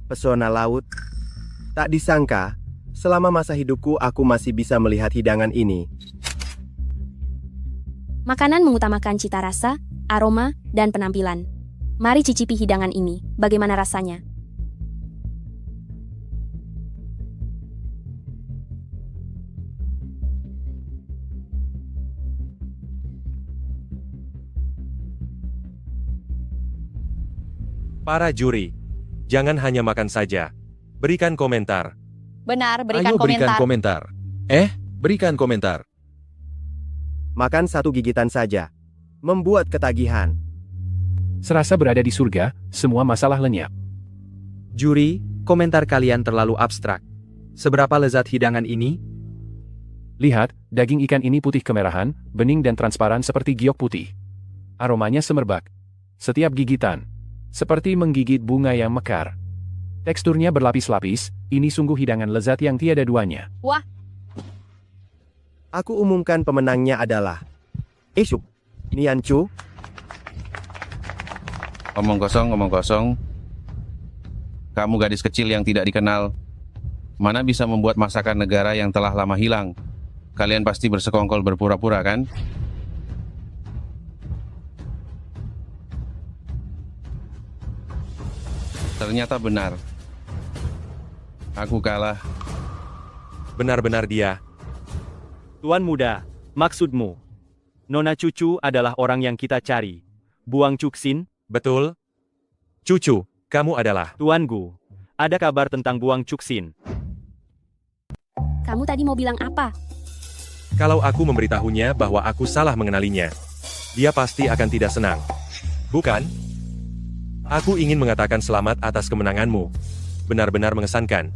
Pesona laut. Tak disangka, selama masa hidupku aku masih bisa melihat hidangan ini. Makanan mengutamakan cita rasa, aroma, dan penampilan. Mari cicipi hidangan ini, bagaimana rasanya? Para juri, jangan hanya makan saja. Berikan komentar. Benar, berikan Ayo berikan komentar. komentar. Berikan komentar. Makan satu gigitan saja. Membuat ketagihan. Serasa berada di surga, semua masalah lenyap. Juri, komentar kalian terlalu abstrak. Seberapa lezat hidangan ini? Lihat, daging ikan ini putih kemerahan, bening dan transparan seperti giok putih. Aromanya semerbak. Setiap gigitan, seperti menggigit bunga yang mekar. Teksturnya berlapis-lapis, ini sungguh hidangan lezat yang tiada duanya. Wah. Aku umumkan pemenangnya adalah Esuk Nianchu. Omong kosong. Kamu gadis kecil yang tidak dikenal. Mana bisa membuat masakan negara yang telah lama hilang? Kalian pasti bersekongkol berpura-pura, kan? Ternyata benar. Aku kalah. Benar-benar dia. Tuan muda, maksudmu? Nona Cucu adalah orang yang kita cari. Buang Cuksin? Betul. Cucu, kamu adalah... Tuan Gu, ada kabar tentang Buang Cuksin. Kamu tadi mau bilang apa? Kalau aku memberitahunya bahwa aku salah mengenalinya, dia pasti akan tidak senang. Bukan? Aku ingin mengatakan selamat atas kemenanganmu. Benar-benar mengesankan.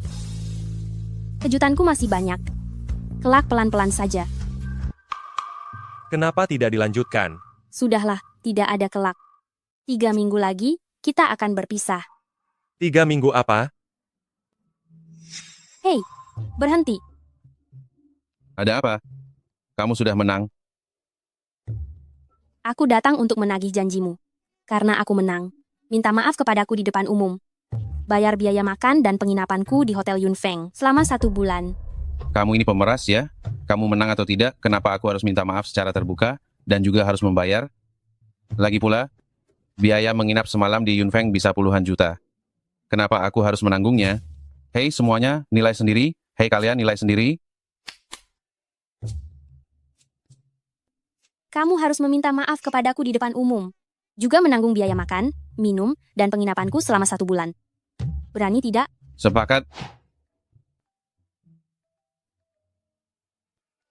Kejutanku masih banyak. Kelak pelan-pelan saja. Kenapa tidak dilanjutkan? Sudahlah, tidak ada kelak. 3 minggu lagi, kita akan berpisah. 3 minggu apa? Hei, berhenti. Ada apa? Kamu sudah menang. Aku datang untuk menagih janjimu. Karena aku menang. Minta maaf kepadaku di depan umum. Bayar biaya makan dan penginapanku di Hotel Yunfeng selama 1 bulan. Kamu ini pemeras ya? Kamu menang atau tidak, kenapa aku harus minta maaf secara terbuka dan juga harus membayar? Lagi pula, biaya menginap semalam di Yunfeng bisa puluhan juta. Kenapa aku harus menanggungnya? Hei semuanya, nilai sendiri. Hei kalian, nilai sendiri. Kamu harus meminta maaf kepadaku di depan umum. Juga menanggung biaya makan, minum, dan penginapanku selama 1 bulan. Berani tidak? Sepakat.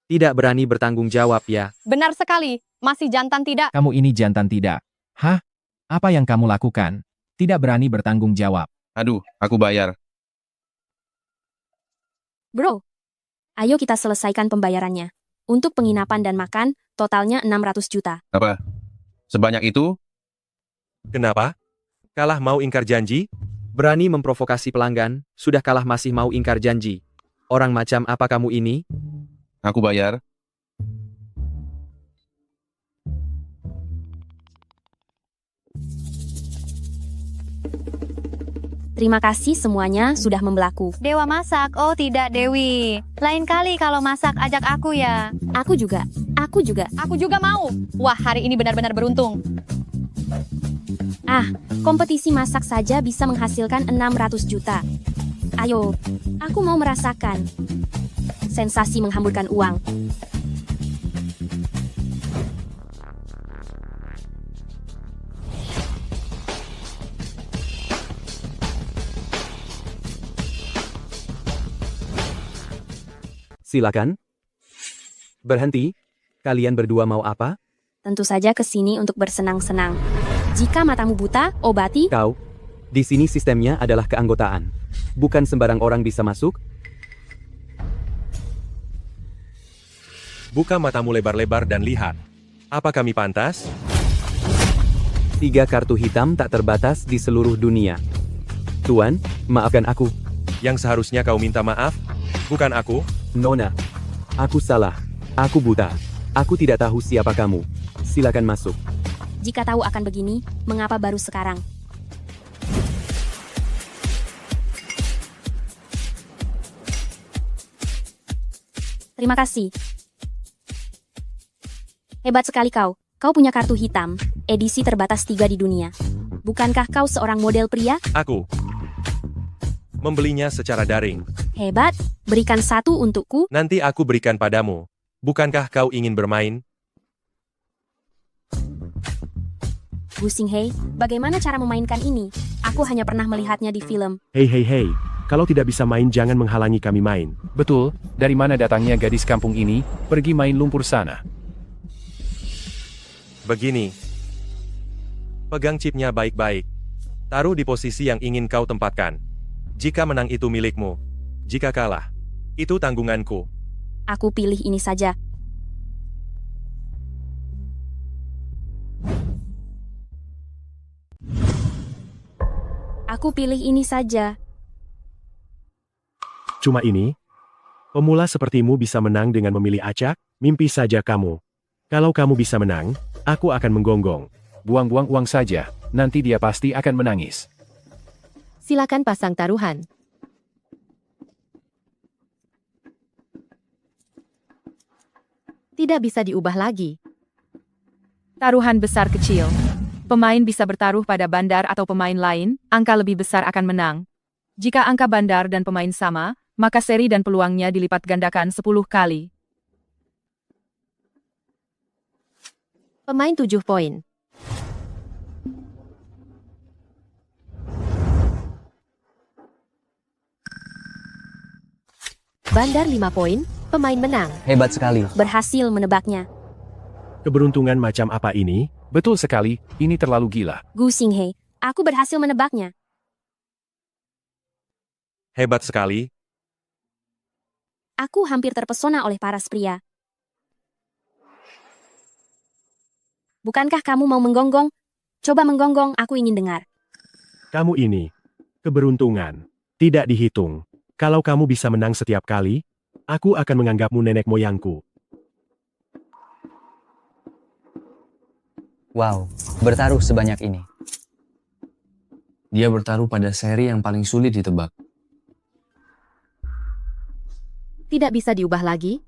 Tidak berani bertanggung jawab ya. Benar sekali, masih jantan tidak? Kamu ini jantan tidak. Hah? Apa yang kamu lakukan? Tidak berani bertanggung jawab. Aduh, aku bayar. Bro, ayo kita selesaikan pembayarannya. Untuk penginapan dan makan, totalnya 600 juta. Apa? Sebanyak itu? Kenapa? Kalah mau ingkar janji? Berani memprovokasi pelanggan, sudah kalah masih mau ingkar janji. Orang macam apa kamu ini? Aku bayar. Terima kasih semuanya sudah membelaku. Dewa masak, oh tidak Dewi. Lain kali kalau masak ajak aku ya. Aku juga. Aku juga. Aku juga mau. Wah, hari ini benar-benar beruntung. Ah, kompetisi masak saja bisa menghasilkan 600 juta. Ayo, aku mau merasakan. Sensasi menghamburkan uang. Silakan. Berhenti. Kalian berdua mau apa? Tentu saja ke sini untuk bersenang-senang. Jika matamu buta, obati. Kau. Di sini sistemnya adalah keanggotaan. Bukan sembarang orang bisa masuk. Buka matamu lebar-lebar dan lihat. Apa kami pantas? 3 kartu hitam tak terbatas di seluruh dunia. Tuan, maafkan aku. Yang seharusnya kau minta maaf, bukan aku. Nona, aku salah. Aku buta. Aku tidak tahu siapa kamu. Silakan masuk. Jika tahu akan begini, mengapa baru sekarang? Terima kasih. Hebat sekali kau. Kau punya kartu hitam, edisi terbatas 3 di dunia. Bukankah kau seorang model pria? Aku membelinya secara daring. Hebat, berikan 1 untukku. Nanti aku berikan padamu. Bukankah kau ingin bermain? Gu Xinghei, bagaimana cara memainkan ini? Aku hanya pernah melihatnya di film. Hei. Kalau tidak bisa main jangan menghalangi kami main. Betul, dari mana datangnya gadis kampung ini? Pergi main lumpur sana. Begini. Pegang chipnya baik-baik. Taruh di posisi yang ingin kau tempatkan. Jika menang itu milikmu. Jika kalah, itu tanggunganku. Aku pilih ini saja. Aku pilih ini saja. Cuma ini? Pemula sepertimu bisa menang dengan memilih acak? Mimpi saja kamu. Kalau kamu bisa menang, aku akan menggonggong. Buang-buang uang saja, nanti dia pasti akan menangis. Silakan pasang taruhan. Tidak bisa diubah lagi. Taruhan besar kecil. Pemain bisa bertaruh pada bandar atau pemain lain, angka lebih besar akan menang. Jika angka bandar dan pemain sama, maka seri dan peluangnya dilipat gandakan 10 kali. Pemain 7 poin. Bandar 5 poin, pemain menang. Hebat sekali. Berhasil menebaknya. Keberuntungan macam apa ini? Betul sekali, ini terlalu gila. Gu Xinghe, aku berhasil menebaknya. Hebat sekali. Aku hampir terpesona oleh paras pria. Bukankah kamu mau menggonggong? Coba menggonggong, aku ingin dengar. Kamu ini. Keberuntungan. Tidak dihitung. Kalau kamu bisa menang setiap kali, aku akan menganggapmu nenek moyangku. Wow, bertaruh sebanyak ini. Dia bertaruh pada seri yang paling sulit ditebak. Tidak bisa diubah lagi?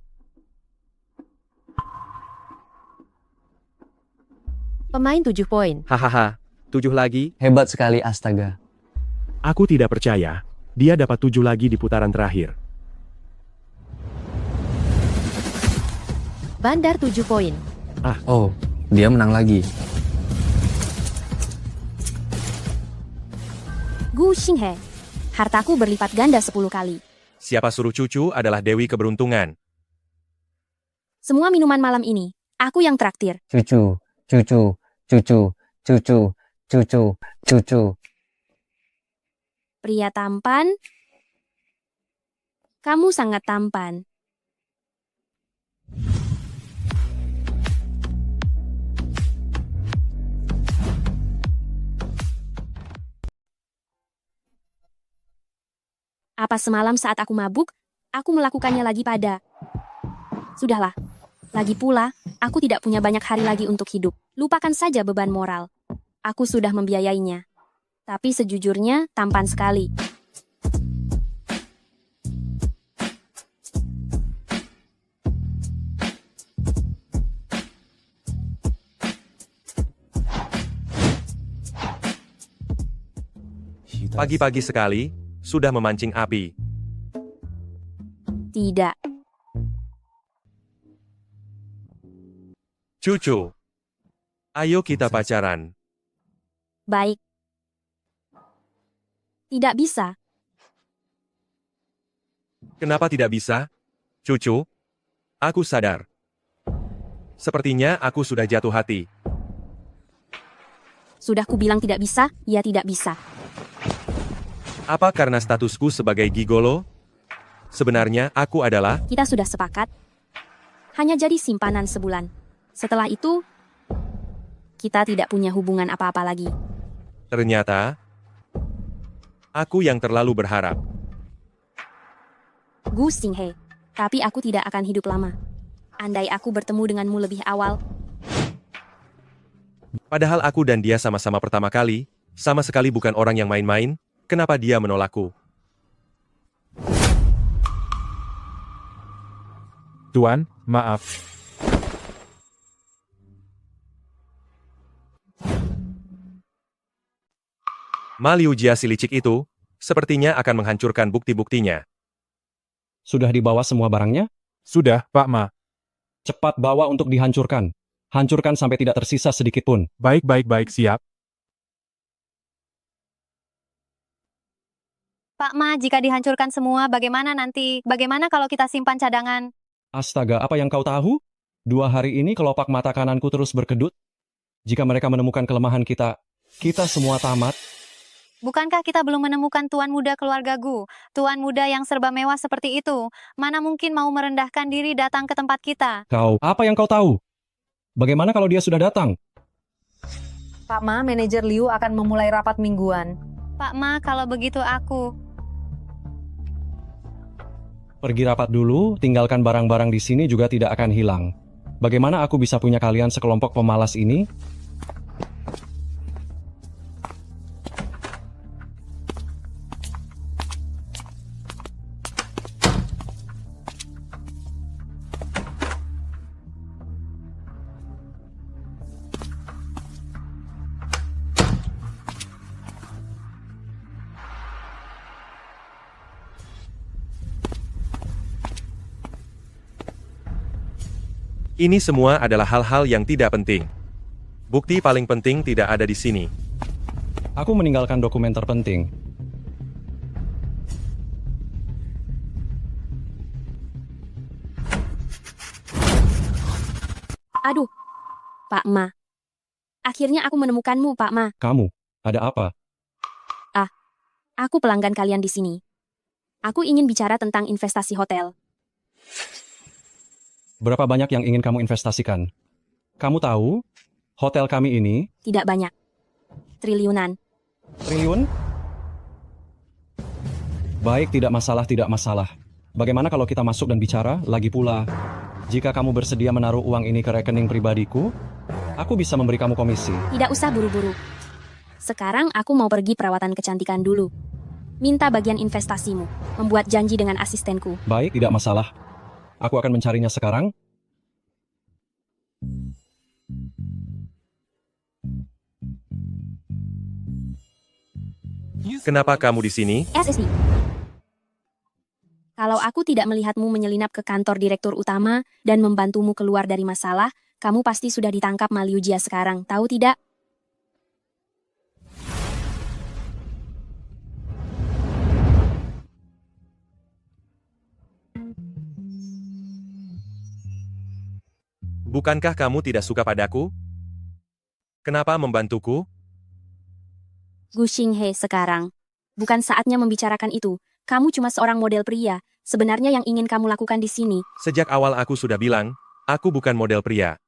Pemain 7 poin. Hahaha, 7 lagi? Hebat sekali, astaga. Aku tidak percaya. Dia dapat 7 lagi di putaran terakhir. Bandar 7 poin. Oh, dia menang lagi. Gu Xinghe, hartaku berlipat ganda 10 kali. Siapa suruh cucu adalah Dewi Keberuntungan. Semua minuman malam ini, aku yang traktir. Cucu. Pria tampan, kamu sangat tampan. Apa semalam saat aku mabuk, aku melakukannya lagi pada... Sudahlah. Lagi pula, aku tidak punya banyak hari lagi untuk hidup. Lupakan saja beban moral. Aku sudah membiayainya. Tapi sejujurnya, tampan sekali. Pagi-pagi sekali, sudah memancing api. Tidak. Cucu. Ayo kita pacaran. Baik. Tidak bisa. Kenapa tidak bisa? Cucu. Aku sadar. Sepertinya aku sudah jatuh hati. Sudah kubilang tidak bisa, ya tidak bisa. Apa karena statusku sebagai gigolo? Sebenarnya aku adalah... Kita sudah sepakat. Hanya jadi simpanan sebulan. Setelah itu, kita tidak punya hubungan apa-apa lagi. Ternyata, aku yang terlalu berharap. Gu Xinghe, tapi aku tidak akan hidup lama. Andai aku bertemu denganmu lebih awal. Padahal aku dan dia sama-sama pertama kali, sama sekali bukan orang yang main-main, kenapa dia menolakku? Tuan, maaf. Ma Liu Jia si licik itu, sepertinya akan menghancurkan bukti-buktinya. Sudah dibawa semua barangnya? Sudah, Pak Ma. Cepat bawa untuk dihancurkan. Hancurkan sampai tidak tersisa sedikit pun. Baik, siap. Pak Ma, jika dihancurkan semua, bagaimana nanti? Bagaimana kalau kita simpan cadangan? Astaga, apa yang kau tahu? 2 hari ini kelopak mata kananku terus berkedut. Jika mereka menemukan kelemahan kita semua tamat. Bukankah kita belum menemukan tuan muda keluarga Gu? Tuan muda yang serba mewah seperti itu. Mana mungkin mau merendahkan diri datang ke tempat kita? Apa yang kau tahu? Bagaimana kalau dia sudah datang? Pak Ma, manajer Liu akan memulai rapat mingguan. Pak Ma, kalau begitu aku... Pergi rapat dulu, tinggalkan barang-barang di sini juga tidak akan hilang. Bagaimana aku bisa punya kalian sekelompok pemalas ini? Ini semua adalah hal-hal yang tidak penting. Bukti paling penting tidak ada di sini. Aku meninggalkan dokumen terpenting. Aduh, Pak Ma. Akhirnya aku menemukanmu, Pak Ma. Kamu, ada apa? Aku pelanggan kalian di sini. Aku ingin bicara tentang investasi hotel. Berapa banyak yang ingin kamu investasikan? Kamu tahu, hotel kami ini Tidak banyak. Triliunan. triliun? Baik, tidak masalah, tidak masalah. Bagaimana kalau kita masuk dan bicara? Lagi pula, jika kamu bersedia menaruh uang ini ke rekening pribadiku, aku bisa memberi kamu komisi. Tidak usah buru-buru. Sekarang aku mau pergi perawatan kecantikan dulu. Minta bagian investasimu. Membuat janji dengan asistenku. Baik, tidak masalah. Aku akan mencarinya sekarang. Kenapa kamu di sini? SSI. Kalau aku tidak melihatmu menyelinap ke kantor direktur utama dan membantumu keluar dari masalah, kamu pasti sudah ditangkap Maliujia sekarang, tahu tidak? Bukankah kamu tidak suka padaku? Kenapa membantuku? Gu Xinghe sekarang. Bukan saatnya membicarakan itu. Kamu cuma seorang model pria. Sebenarnya yang ingin kamu lakukan di sini. Sejak awal aku sudah bilang, aku bukan model pria.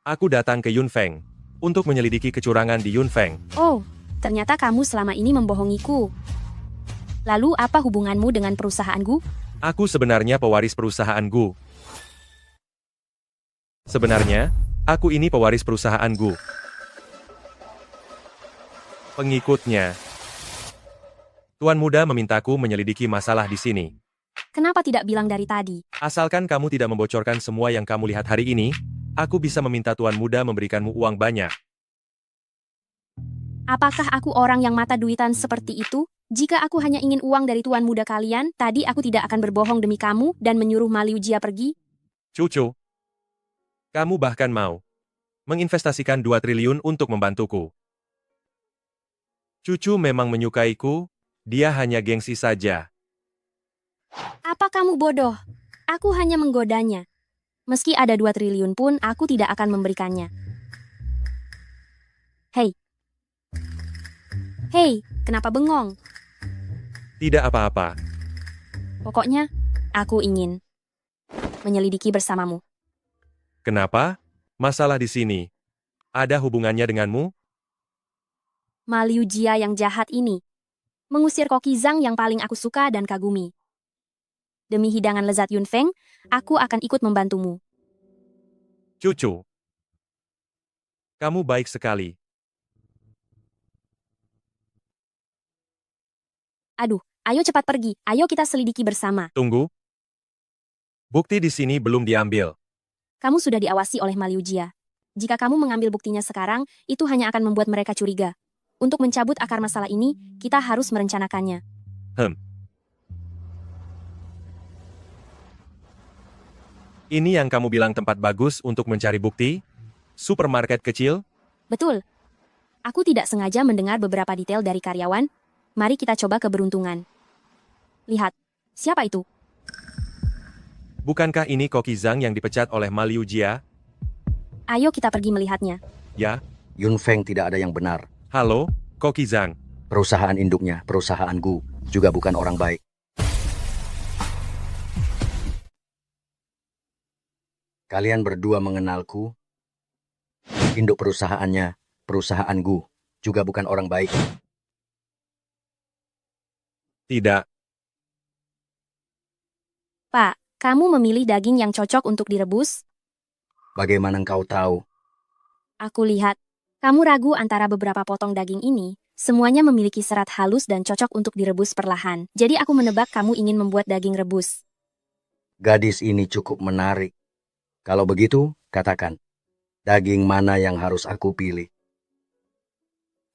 Aku datang ke Yunfeng untuk menyelidiki kecurangan di Yunfeng. Oh, ternyata kamu selama ini membohongiku. Lalu apa hubunganmu dengan perusahaan Gu? Aku sebenarnya pewaris perusahaan Gu. Sebenarnya, aku ini pewaris perusahaan Gu. Pengikutnya. Tuan muda memintaku menyelidiki masalah di sini. Kenapa tidak bilang dari tadi? Asalkan kamu tidak membocorkan semua yang kamu lihat hari ini, aku bisa meminta tuan muda memberikanmu uang banyak. Apakah aku orang yang mata duitan seperti itu? Jika aku hanya ingin uang dari tuan muda kalian, tadi aku tidak akan berbohong demi kamu dan menyuruh Maliujia pergi. Cucu, kamu bahkan mau menginvestasikan 2 triliun untuk membantuku. Cucu memang menyukaiku, dia hanya gengsi saja. Apa kamu bodoh? Aku hanya menggodanya. Meski ada 2 triliun pun, aku tidak akan memberikannya. Hei. Hei, kenapa bengong? Tidak apa-apa. Pokoknya, aku ingin menyelidiki bersamamu. Kenapa? Masalah di sini. Ada hubungannya denganmu? Maliujia yang jahat ini. Mengusir Koki Zhang yang paling aku suka dan kagumi. Demi hidangan lezat Yunfeng, aku akan ikut membantumu. Cucu. Kamu baik sekali. Aduh, ayo cepat pergi. Ayo kita selidiki bersama. Tunggu. Bukti di sini belum diambil. Kamu sudah diawasi oleh Maliujia. Jika kamu mengambil buktinya sekarang, itu hanya akan membuat mereka curiga. Untuk mencabut akar masalah ini, kita harus merencanakannya. Ini yang kamu bilang tempat bagus untuk mencari bukti? Supermarket kecil? Betul. Aku tidak sengaja mendengar beberapa detail dari karyawan. Mari kita coba keberuntungan. Lihat, siapa itu? Bukankah ini Koki Zhang yang dipecat oleh Maliujia? Ayo kita pergi melihatnya. Ya. Yunfeng tidak ada yang benar. Halo, Koki Zhang. Perusahaan induknya, perusahaan Gu, juga bukan orang baik. Kalian berdua mengenalku. Induk perusahaannya, perusahaan Gu, juga bukan orang baik. Tidak. Pak, kamu memilih daging yang cocok untuk direbus? Bagaimana engkau tahu? Aku lihat, kamu ragu antara beberapa potong daging ini. Semuanya memiliki serat halus dan cocok untuk direbus perlahan. Jadi aku menebak kamu ingin membuat daging rebus. Gadis ini cukup menarik. Kalau begitu, katakan, daging mana yang harus aku pilih?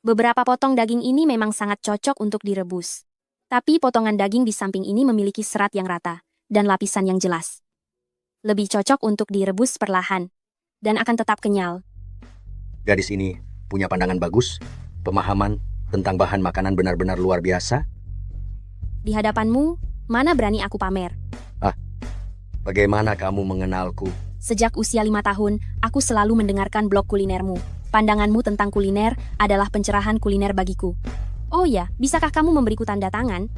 Beberapa potong daging ini memang sangat cocok untuk direbus. Tapi potongan daging di samping ini memiliki serat yang rata dan lapisan yang jelas. Lebih cocok untuk direbus perlahan. Dan akan tetap kenyal. Gadis ini punya pandangan bagus, pemahaman tentang bahan makanan benar-benar luar biasa. Di hadapanmu, mana berani aku pamer. Bagaimana kamu mengenalku? Sejak usia 5 tahun, aku selalu mendengarkan blog kulinermu. Pandanganmu tentang kuliner adalah pencerahan kuliner bagiku. Oh ya, bisakah kamu memberiku tanda tangan?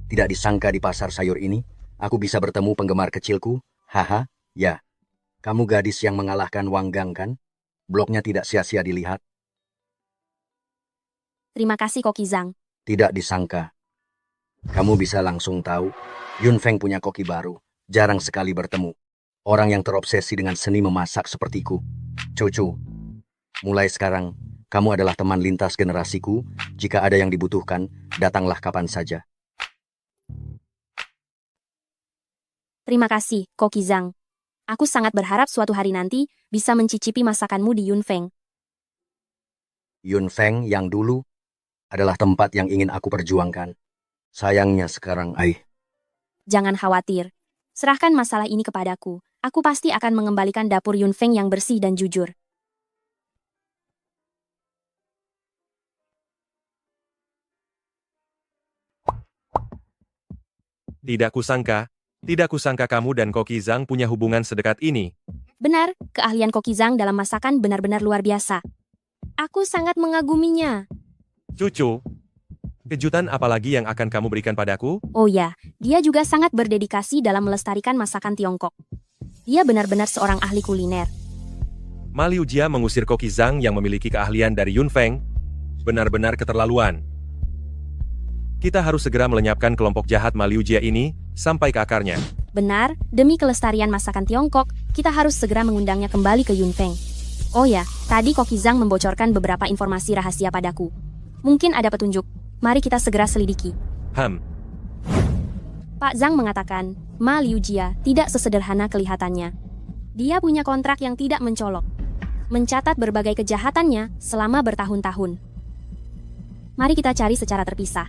Tidak disangka di pasar sayur ini, aku bisa bertemu penggemar kecilku. Haha, ya. Kamu gadis yang mengalahkan Wang Gang kan? Blognya tidak sia-sia dilihat. Terima kasih Koki Zhang. Tidak disangka. Kamu bisa langsung tahu, Yun Feng punya koki baru. Jarang sekali bertemu. Orang yang terobsesi dengan seni memasak sepertiku. Cucu, mulai sekarang, kamu adalah teman lintas generasiku. Jika ada yang dibutuhkan, datanglah kapan saja. Terima kasih, Koki Zhang. Aku sangat berharap suatu hari nanti bisa mencicipi masakanmu di Yun Feng. Yun Feng yang dulu adalah tempat yang ingin aku perjuangkan. Sayangnya sekarang, Jangan khawatir. Serahkan masalah ini kepadaku. Aku pasti akan mengembalikan dapur Yun Feng yang bersih dan jujur. Tidak kusangka kamu dan Koki Zhang punya hubungan sedekat ini. Benar, keahlian Koki Zhang dalam masakan benar-benar luar biasa. Aku sangat mengaguminya. Cucu, kejutan apa lagi yang akan kamu berikan padaku? Oh ya, dia juga sangat berdedikasi dalam melestarikan masakan Tiongkok. Dia benar-benar seorang ahli kuliner. Ma Liu Jia mengusir Koki Zhang yang memiliki keahlian dari Yun Feng. Benar-benar keterlaluan. Kita harus segera melenyapkan kelompok jahat Ma Liu Jia ini sampai ke akarnya. Benar, demi kelestarian masakan Tiongkok, kita harus segera mengundangnya kembali ke Yun Feng. Oh ya, tadi Koki Zhang membocorkan beberapa informasi rahasia padaku. Mungkin ada petunjuk. Mari kita segera selidiki. Pak Zhang mengatakan, Ma Liu Jia tidak sesederhana kelihatannya. Dia punya kontrak yang tidak mencolok. Mencatat berbagai kejahatannya selama bertahun-tahun. Mari kita cari secara terpisah.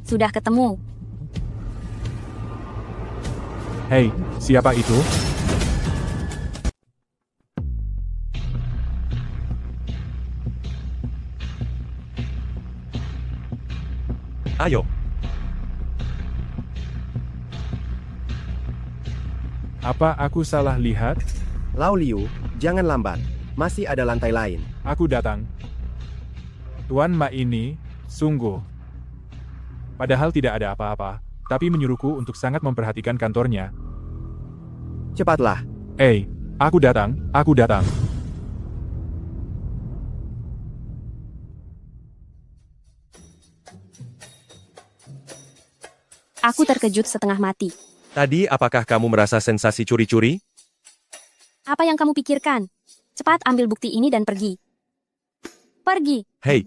Sudah ketemu. Hei, siapa itu? Ayo. Apa aku salah lihat? Lao Liu, jangan lambat. Masih ada lantai lain. Aku datang. Tuan Ma ini, sungguh. Padahal tidak ada apa-apa, tapi menyuruhku untuk sangat memperhatikan kantornya. Cepatlah. Aku datang, aku datang. Aku terkejut setengah mati. Tadi apakah kamu merasa sensasi curi-curi? Apa yang kamu pikirkan? Cepat ambil bukti ini dan pergi. Pergi. Hei,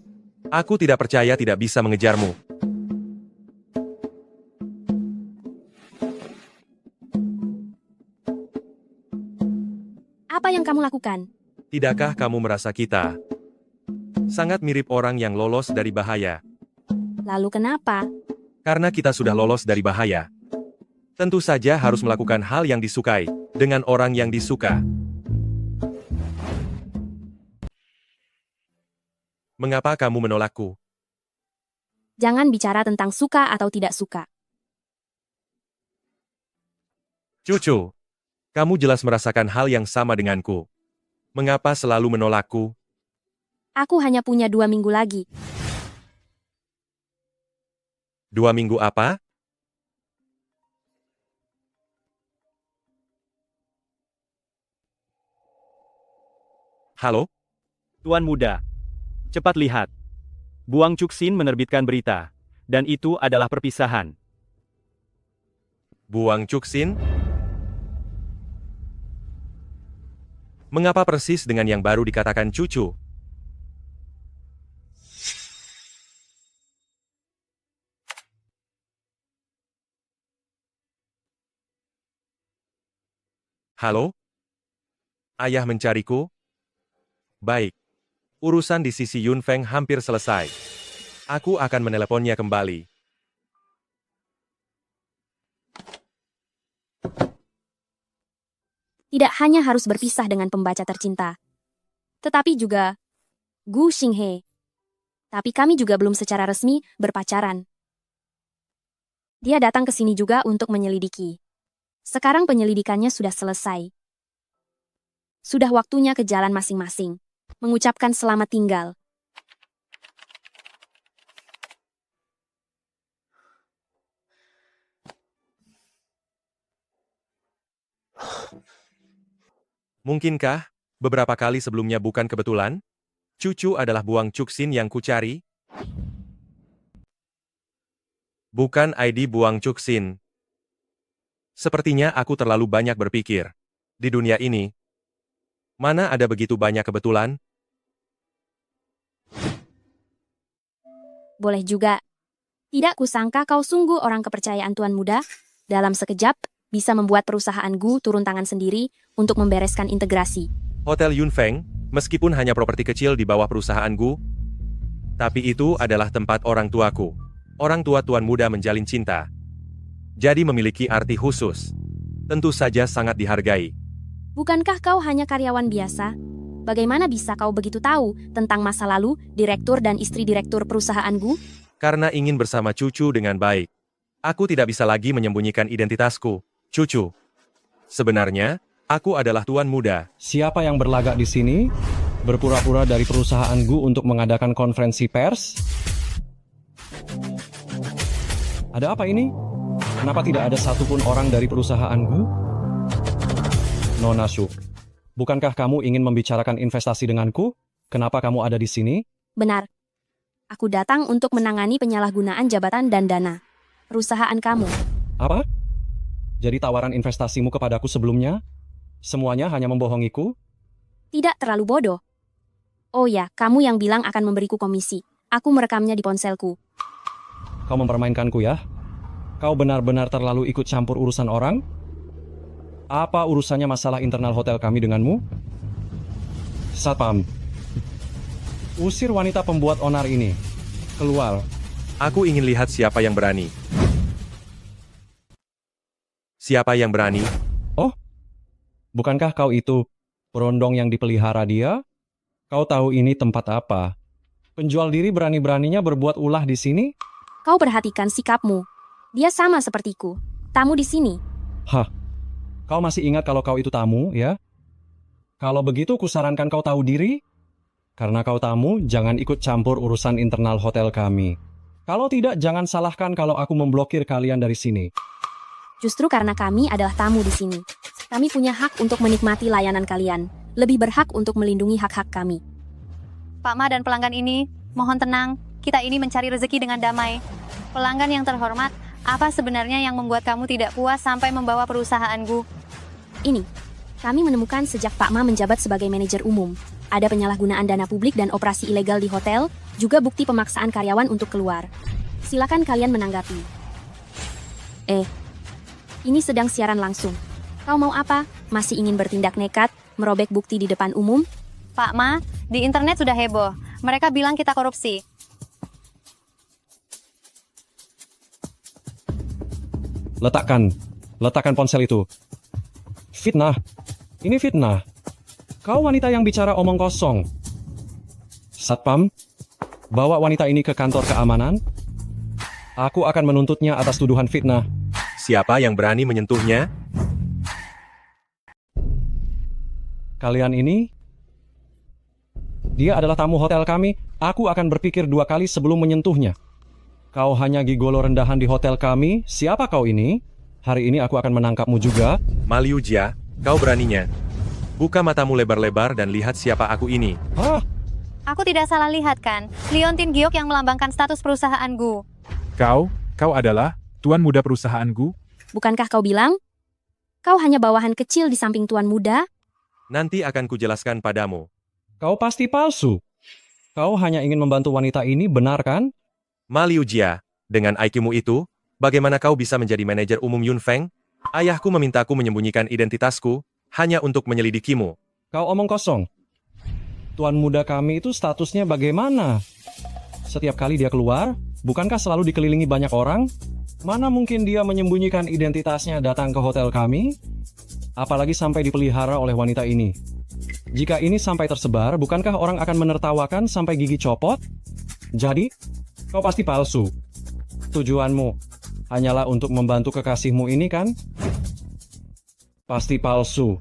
aku tidak percaya tidak bisa mengejarmu. Apa yang kamu lakukan? Tidakkah kamu merasa kita sangat mirip orang yang lolos dari bahaya? Lalu kenapa? Karena kita sudah lolos dari bahaya. Tentu saja harus melakukan hal yang disukai, dengan orang yang disuka. Mengapa kamu menolakku? Jangan bicara tentang suka atau tidak suka. Cucu, kamu jelas merasakan hal yang sama denganku. Mengapa selalu menolakku? Aku hanya punya 2 minggu lagi. 2 minggu apa? Halo? Tuan muda, cepat lihat. Buang Cuksin menerbitkan berita, dan itu adalah perpisahan. Buang Cuksin? Mengapa persis dengan yang baru dikatakan cucu? Halo? Ayah mencariku? Baik. Urusan di sisi Yunfeng hampir selesai. Aku akan meneleponnya kembali. Tidak hanya harus berpisah dengan pembaca tercinta, tetapi juga Gu Xinghe. Tapi kami juga belum secara resmi berpacaran. Dia datang ke sini juga untuk menyelidiki. Sekarang penyelidikannya sudah selesai. Sudah waktunya ke jalan masing-masing. Mengucapkan selamat tinggal. Mungkinkah, beberapa kali sebelumnya bukan kebetulan? Cucu adalah Buang Cuksin yang kucari? Bukan ID Buang Cuksin. Sepertinya aku terlalu banyak berpikir. Di dunia ini, mana ada begitu banyak kebetulan? Boleh juga. Tidak kusangka kau sungguh orang kepercayaan Tuan Muda. Dalam sekejap, bisa membuat perusahaan Gu turun tangan sendiri untuk membereskan integrasi. Hotel Yunfeng, meskipun hanya properti kecil di bawah perusahaan Gu, tapi itu adalah tempat orang tuaku. Orang tua Tuan Muda menjalin cinta. Jadi memiliki arti khusus. Tentu saja sangat dihargai. Bukankah kau hanya karyawan biasa? Bagaimana bisa kau begitu tahu tentang masa lalu direktur dan istri direktur perusahaan Gu? Karena ingin bersama cucu dengan baik. Aku tidak bisa lagi menyembunyikan identitasku. Cucu. Sebenarnya, aku adalah Tuan Muda. Siapa yang berlagak di sini? Berpura-pura dari perusahaan Gu untuk mengadakan konferensi pers? Ada apa ini? Kenapa tidak ada satupun orang dari perusahaan Gu? Nona Shu, bukankah kamu ingin membicarakan investasi denganku? Kenapa kamu ada di sini? Benar. Aku datang untuk menangani penyalahgunaan jabatan dan dana perusahaan kamu. Apa? Jadi tawaran investasimu kepadaku sebelumnya? Semuanya hanya membohongiku? Tidak terlalu bodoh. Oh ya, kamu yang bilang akan memberiku komisi. Aku merekamnya di ponselku. Kau mempermainkanku ya? Kau benar-benar terlalu ikut campur urusan orang? Apa urusannya masalah internal hotel kami denganmu? Satpam, usir wanita pembuat onar ini. Keluar. Aku ingin lihat siapa yang berani. Siapa yang berani? Oh, bukankah kau itu berondong yang dipelihara dia? Kau tahu ini tempat apa? Penjual diri berani-beraninya berbuat ulah di sini? Kau perhatikan sikapmu. Dia sama sepertiku. Tamu di sini. Hah, kau masih ingat kalau kau itu tamu, ya? Kalau begitu kusarankan kau tahu diri. Karena kau tamu, jangan ikut campur urusan internal hotel kami. Kalau tidak, jangan salahkan kalau aku memblokir kalian dari sini. Justru karena kami adalah tamu di sini. Kami punya hak untuk menikmati layanan kalian. Lebih berhak untuk melindungi hak-hak kami. Pak Ma dan pelanggan ini, mohon tenang. Kita ini mencari rezeki dengan damai. Pelanggan yang terhormat, apa sebenarnya yang membuat kamu tidak puas sampai membawa perusahaan Gu? Ini, kami menemukan sejak Pak Ma menjabat sebagai manajer umum. Ada penyalahgunaan dana publik dan operasi ilegal di hotel, juga bukti pemaksaan karyawan untuk keluar. Silakan kalian menanggapi. Ini sedang siaran langsung. Kau mau apa? Masih ingin bertindak nekat, merobek bukti di depan umum? Pak Ma, di internet sudah heboh. Mereka bilang kita korupsi. Letakkan ponsel itu. Fitnah. Ini fitnah. Kau wanita yang bicara omong kosong. Satpam, bawa wanita ini ke kantor keamanan. Aku akan menuntutnya atas tuduhan fitnah. Siapa yang berani menyentuhnya? Kalian ini? Dia adalah tamu hotel kami. Aku akan berpikir 2 kali sebelum menyentuhnya. Kau hanya gigolo rendahan di hotel kami. Siapa kau ini? Hari ini aku akan menangkapmu juga. Maliu Jia, kau beraninya. Buka matamu lebar-lebar dan lihat siapa aku ini. Hah? Aku tidak salah lihat kan? Liontin Giok yang melambangkan status perusahaan Gu. Kau adalah Tuan Muda perusahaan Gu? Bukankah kau bilang? Kau hanya bawahan kecil di samping Tuan Muda? Nanti akan kujelaskan padamu. Kau pasti palsu. Kau hanya ingin membantu wanita ini, benar kan? Ma Liujia, dengan IQ-mu itu, bagaimana kau bisa menjadi manajer umum Yunfeng? Ayahku memintaku menyembunyikan identitasku, hanya untuk menyelidikimu. Kau omong kosong. Tuan muda kami itu statusnya bagaimana? Setiap kali dia keluar, bukankah selalu dikelilingi banyak orang? Mana mungkin dia menyembunyikan identitasnya datang ke hotel kami? Apalagi sampai dipelihara oleh wanita ini. Jika ini sampai tersebar, bukankah orang akan menertawakan sampai gigi copot? Jadi, kau pasti palsu. Tujuanmu hanyalah untuk membantu kekasihmu ini kan? Pasti palsu.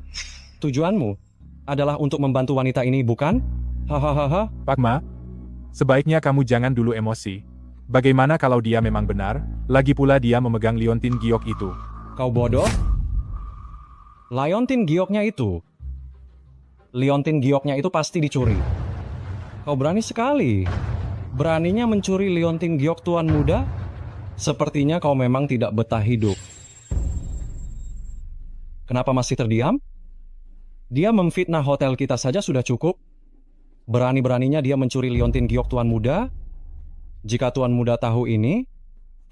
Tujuanmu adalah untuk membantu wanita ini, bukan? Hahaha. Pak Ma, sebaiknya kamu jangan dulu emosi. Bagaimana kalau dia memang benar? Lagi pula dia memegang liontin giok itu. Kau bodoh? Liontin gioknya itu. Liontin gioknya itu pasti dicuri. Kau berani sekali. Beraninya mencuri liontin giok tuan muda? Sepertinya kau memang tidak betah hidup. Kenapa masih terdiam? Dia memfitnah hotel kita saja sudah cukup. Berani-beraninya dia mencuri liontin giok tuan muda? Jika tuan muda tahu ini,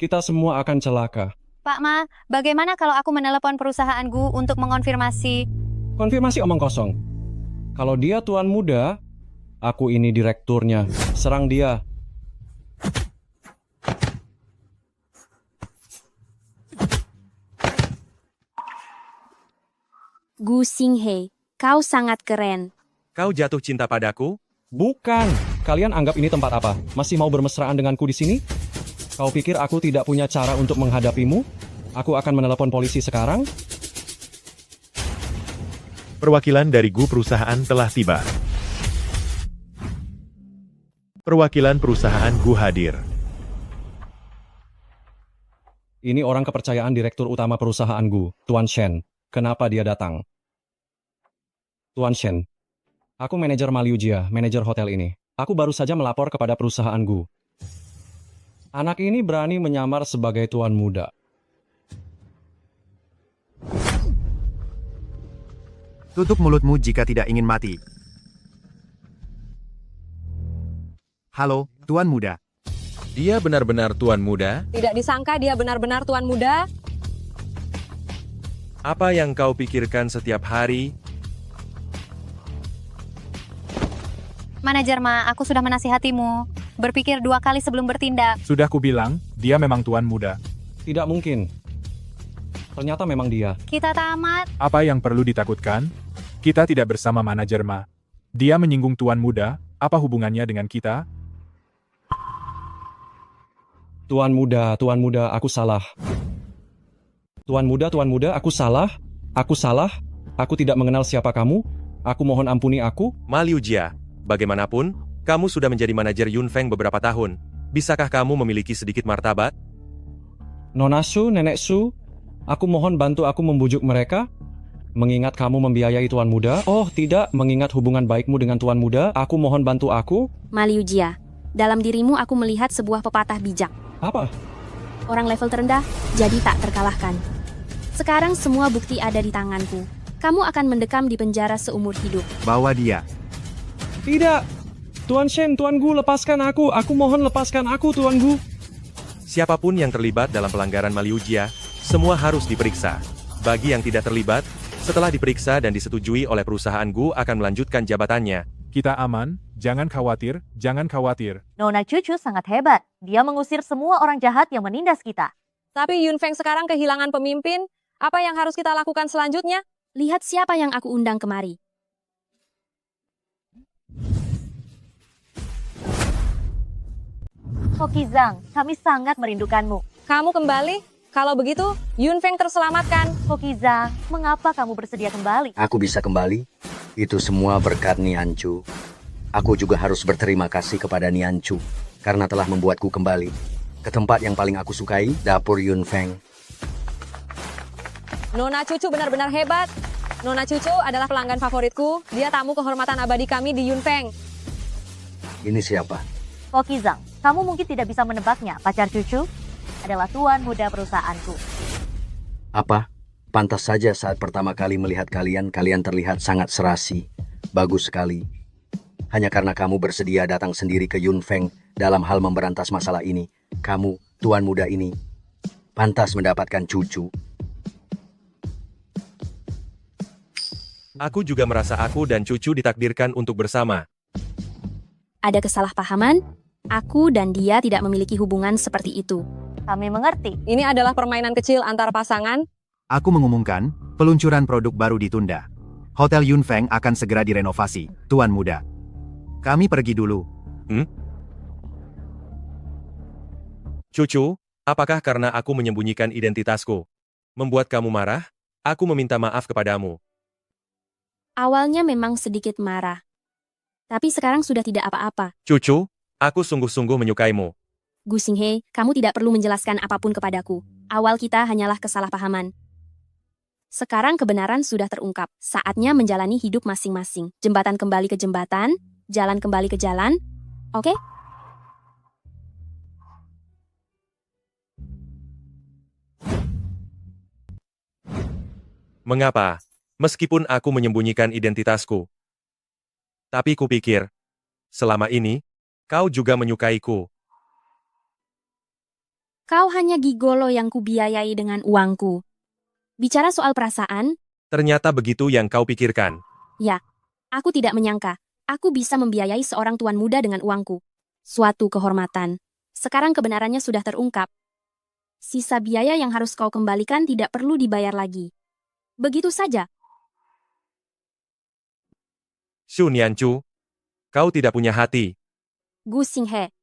kita semua akan celaka. Pak Ma, bagaimana kalau aku menelepon perusahaanku untuk mengonfirmasi? Konfirmasi omong kosong. Kalau dia tuan muda, aku ini direkturnya. Serang dia. Gu Xinghe, kau sangat keren. Kau jatuh cinta padaku? Bukan. Kalian anggap ini tempat apa? Masih mau bermesraan denganku di sini? Kau pikir aku tidak punya cara untuk menghadapimu? Aku akan menelepon polisi sekarang. Perwakilan dari Gu perusahaan telah tiba. Perwakilan perusahaan Gu hadir. Ini orang kepercayaan direktur utama perusahaan Gu, Tuan Shen. Kenapa dia datang? Tuan Shen, aku manajer Ma Liujia, manajer hotel ini. Aku baru saja melapor kepada perusahaan Gu. Anak ini berani menyamar sebagai tuan muda. Tutup mulutmu jika tidak ingin mati. Halo, Tuan Muda. Dia benar-benar tuan muda? Tidak disangka dia benar-benar tuan muda. Apa yang kau pikirkan setiap hari? Manajer Ma, aku sudah menasihatimu. Berpikir 2 kali sebelum bertindak. Sudah kubilang, dia memang tuan muda. Tidak mungkin. Ternyata memang dia. Kita tamat. Apa yang perlu ditakutkan? Kita tidak bersama manajer Ma. Dia menyinggung tuan muda, apa hubungannya dengan kita? Tuan muda, aku salah. Tuan muda, aku salah. Aku salah. Aku tidak mengenal siapa kamu. Aku mohon ampuni aku. Ma Liujia, bagaimanapun, kamu sudah menjadi manajer Yunfeng beberapa tahun. Bisakah kamu memiliki sedikit martabat? Nona Su, Nenek Su, aku mohon bantu aku membujuk mereka. Mengingat kamu membiayai tuan muda. Oh tidak, mengingat hubungan baikmu dengan tuan muda, aku mohon bantu aku. Ma Liujia, dalam dirimu aku melihat sebuah pepatah bijak. Apa? Orang level terendah, jadi tak terkalahkan. Sekarang semua bukti ada di tanganku. Kamu akan mendekam di penjara seumur hidup. Bawa dia. Tidak. Tuan Shen, Tuan Gu, lepaskan aku. Aku mohon lepaskan aku, Tuan Gu. Siapapun yang terlibat dalam pelanggaran Ma Liujia, semua harus diperiksa. Bagi yang tidak terlibat, setelah diperiksa dan disetujui oleh perusahaan Gu akan melanjutkan jabatannya. Kita aman, jangan khawatir, jangan khawatir. Nona Cucu sangat hebat. Dia mengusir semua orang jahat yang menindas kita. Tapi Yunfeng sekarang kehilangan pemimpin. Apa yang harus kita lakukan selanjutnya? Lihat siapa yang aku undang kemari. Koki Zhang, kami sangat merindukanmu. Kamu kembali? Kalau begitu, Yunfeng terselamatkan. Koki Zhang, mengapa kamu bersedia kembali? Aku bisa kembali? Itu semua berkat Nianchu. Aku juga harus berterima kasih kepada Nianchu karena telah membuatku kembali ke tempat yang paling aku sukai, dapur Yunfeng. Nona Cucu benar-benar hebat. Nona Cucu adalah pelanggan favoritku. Dia tamu kehormatan abadi kami di Yunfeng. Ini siapa? Koki Zhang, kamu mungkin tidak bisa menebaknya. Pacar Cucu adalah tuan muda perusahaanku. Apa? Pantas saja saat pertama kali melihat kalian terlihat sangat serasi. Bagus sekali. Hanya karena kamu bersedia datang sendiri ke Yun Feng dalam hal memberantas masalah ini, kamu, tuan muda ini, pantas mendapatkan cucu. Aku juga merasa aku dan cucu ditakdirkan untuk bersama. Ada kesalahpahaman? Aku dan dia tidak memiliki hubungan seperti itu. Kami mengerti. Ini adalah permainan kecil antar pasangan. Aku mengumumkan, peluncuran produk baru ditunda. Hotel Yun Feng akan segera direnovasi, tuan muda. Kami pergi dulu. Cucu, apakah karena aku menyembunyikan identitasku membuat kamu marah? Aku meminta maaf kepadamu. Awalnya memang sedikit marah. Tapi sekarang sudah tidak apa-apa. Cucu, aku sungguh-sungguh menyukaimu. Gu Xinghe, kamu tidak perlu menjelaskan apapun kepadaku. Awal kita hanyalah kesalahpahaman. Sekarang kebenaran sudah terungkap. Saatnya menjalani hidup masing-masing. Jembatan kembali ke jembatan, jalan kembali ke jalan. Oke? Mengapa? Meskipun aku menyembunyikan identitasku. Tapi kupikir, selama ini, kau juga menyukaiku. Kau hanya gigolo yang kubiayai dengan uangku. Bicara soal perasaan, Ternyata begitu yang kau pikirkan. ya, aku tidak menyangka. Aku bisa membiayai seorang tuan muda dengan uangku. Suatu kehormatan. Sekarang kebenarannya sudah terungkap. Sisa biaya yang harus kau kembalikan tidak perlu dibayar lagi. Begitu saja. Xu Nianchu, kau tidak punya hati. Gu Xinghe,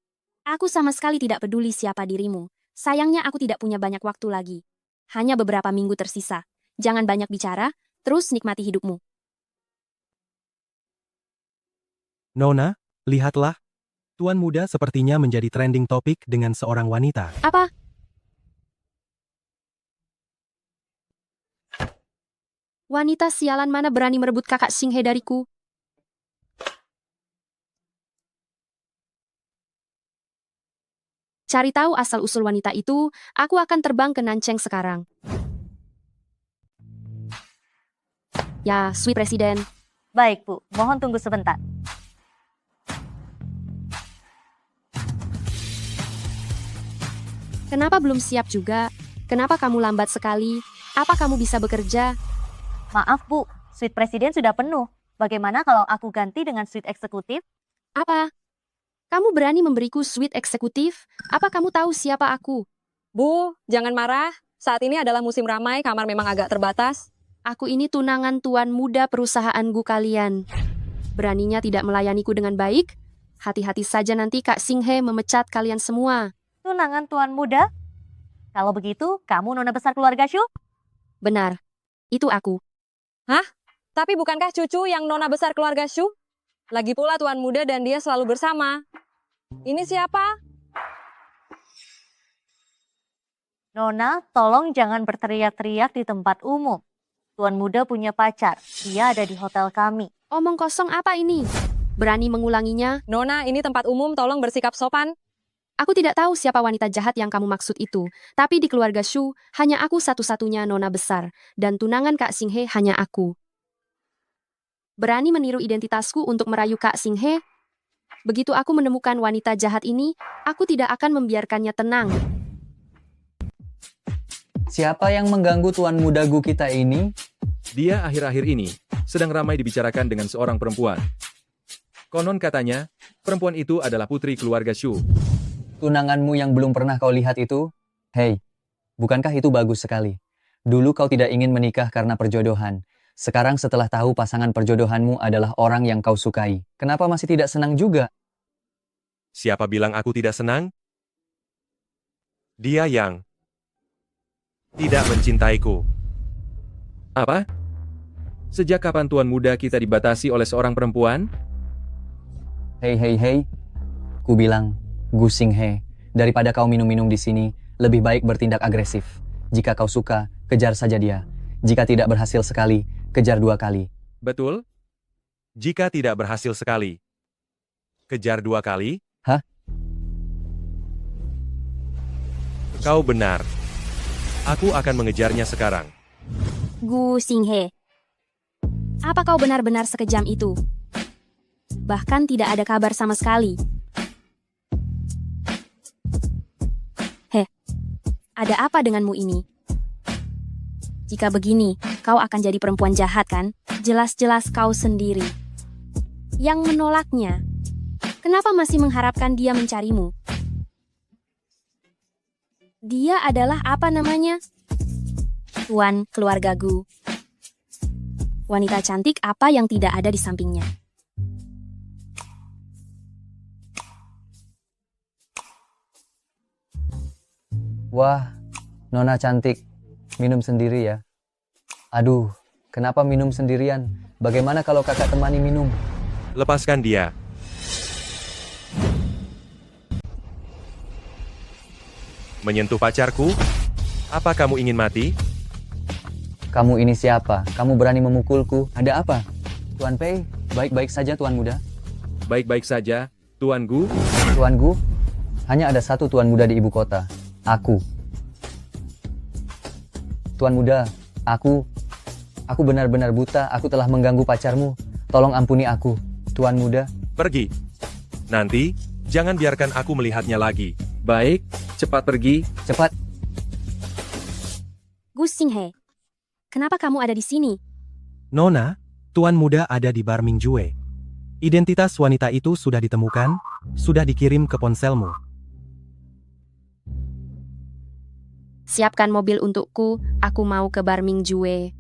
aku sama sekali tidak peduli siapa dirimu. Sayangnya aku tidak punya banyak waktu lagi. Hanya beberapa minggu tersisa. Jangan banyak bicara, terus nikmati hidupmu. Nona, lihatlah. Tuan muda sepertinya menjadi trending topik dengan seorang wanita. Apa? Wanita sialan mana berani merebut kakak Xinghe dariku? Cari tahu asal-usul wanita itu, aku akan terbang ke Nancheng sekarang. Ya, Sweet Presiden. Baik, Bu. Mohon tunggu sebentar. Kenapa belum siap juga? Kenapa kamu lambat sekali? Apa kamu bisa bekerja? Maaf, Bu. Suite Presiden sudah penuh. Bagaimana kalau aku ganti dengan suite eksekutif? Apa? Kamu berani memberiku suite eksekutif? Apa kamu tahu siapa aku? Bu, jangan marah. Saat ini adalah musim ramai, kamar memang agak terbatas. Aku ini tunangan tuan muda perusahaanku kalian. Beraninya tidak melayaniku dengan baik? Hati-hati saja nanti Kak Xinghe memecat kalian semua. Tunangan tuan muda? Kalau begitu, kamu nona besar keluarga Shu? Benar. Itu aku. Hah? Tapi bukankah cucu yang nona besar keluarga Shu? Lagi pula tuan muda dan dia selalu bersama. Ini siapa? Nona, tolong jangan berteriak-teriak di tempat umum. Tuan muda punya pacar. Dia ada di hotel kami. Omong kosong apa ini? Berani mengulanginya? Nona, ini tempat umum, tolong bersikap sopan. Aku tidak tahu siapa wanita jahat yang kamu maksud itu. Tapi di keluarga Shu, hanya aku satu-satunya nona besar. Dan tunangan Kak Xinghe hanya aku. Berani meniru identitasku untuk merayu Kak Xinghe? Begitu aku menemukan wanita jahat ini, aku tidak akan membiarkannya tenang. Siapa yang mengganggu tuan muda Gu kita ini? Dia akhir-akhir ini sedang ramai dibicarakan dengan seorang perempuan. Konon katanya, perempuan itu adalah putri keluarga Shu. Tunanganmu yang belum pernah kau lihat itu? Hei, bukankah itu bagus sekali? Dulu kau tidak ingin menikah karena perjodohan. Sekarang setelah tahu pasangan perjodohanmu adalah orang yang kau sukai, kenapa masih tidak senang juga? Siapa bilang aku tidak senang? Dia yang tidak mencintaiku. Apa? Sejak kapan tuan muda kita dibatasi oleh seorang perempuan? Hei, ku bilang, Gu Xinghe, daripada kau minum-minum di sini, lebih baik bertindak agresif. Jika kau suka, kejar saja dia. Jika tidak berhasil sekali, kejar 2 kali. Betul? Jika tidak berhasil sekali, kejar 2 kali? Hah? Kau benar. Aku akan mengejarnya sekarang. Gu Xinghe, apa kau benar-benar sekejam itu? Bahkan tidak ada kabar sama sekali. Ada apa denganmu ini? Jika begini, kau akan jadi perempuan jahat kan? Jelas-jelas kau sendiri yang menolaknya. Kenapa masih mengharapkan dia mencarimu? Dia adalah apa namanya? Tuan keluarga Gu. Wanita cantik apa yang tidak ada di sampingnya? Wah, Nona cantik. Minum sendiri ya. Aduh, kenapa minum sendirian? Bagaimana kalau kakak temani minum? Lepaskan dia. Menyentuh pacarku? Apa kamu ingin mati? Kamu ini siapa? Kamu berani memukulku? Ada apa? Tuan Pei, baik-baik saja Tuan Muda. Baik-baik saja, Tuan Gu. Tuan Gu, hanya ada satu Tuan Muda di ibu kota. Aku. Tuan Muda, aku benar-benar buta. Aku telah mengganggu pacarmu. Tolong ampuni aku, Tuan Muda. Pergi. Nanti, jangan biarkan aku melihatnya lagi. Baik, cepat pergi. Cepat. Gu Xinghe, kenapa kamu ada di sini? Nona, Tuan Muda ada di Bar Mingjue. Identitas wanita itu sudah ditemukan, sudah dikirim ke ponselmu. Siapkan mobil untukku, aku mau ke Bar Mingjue.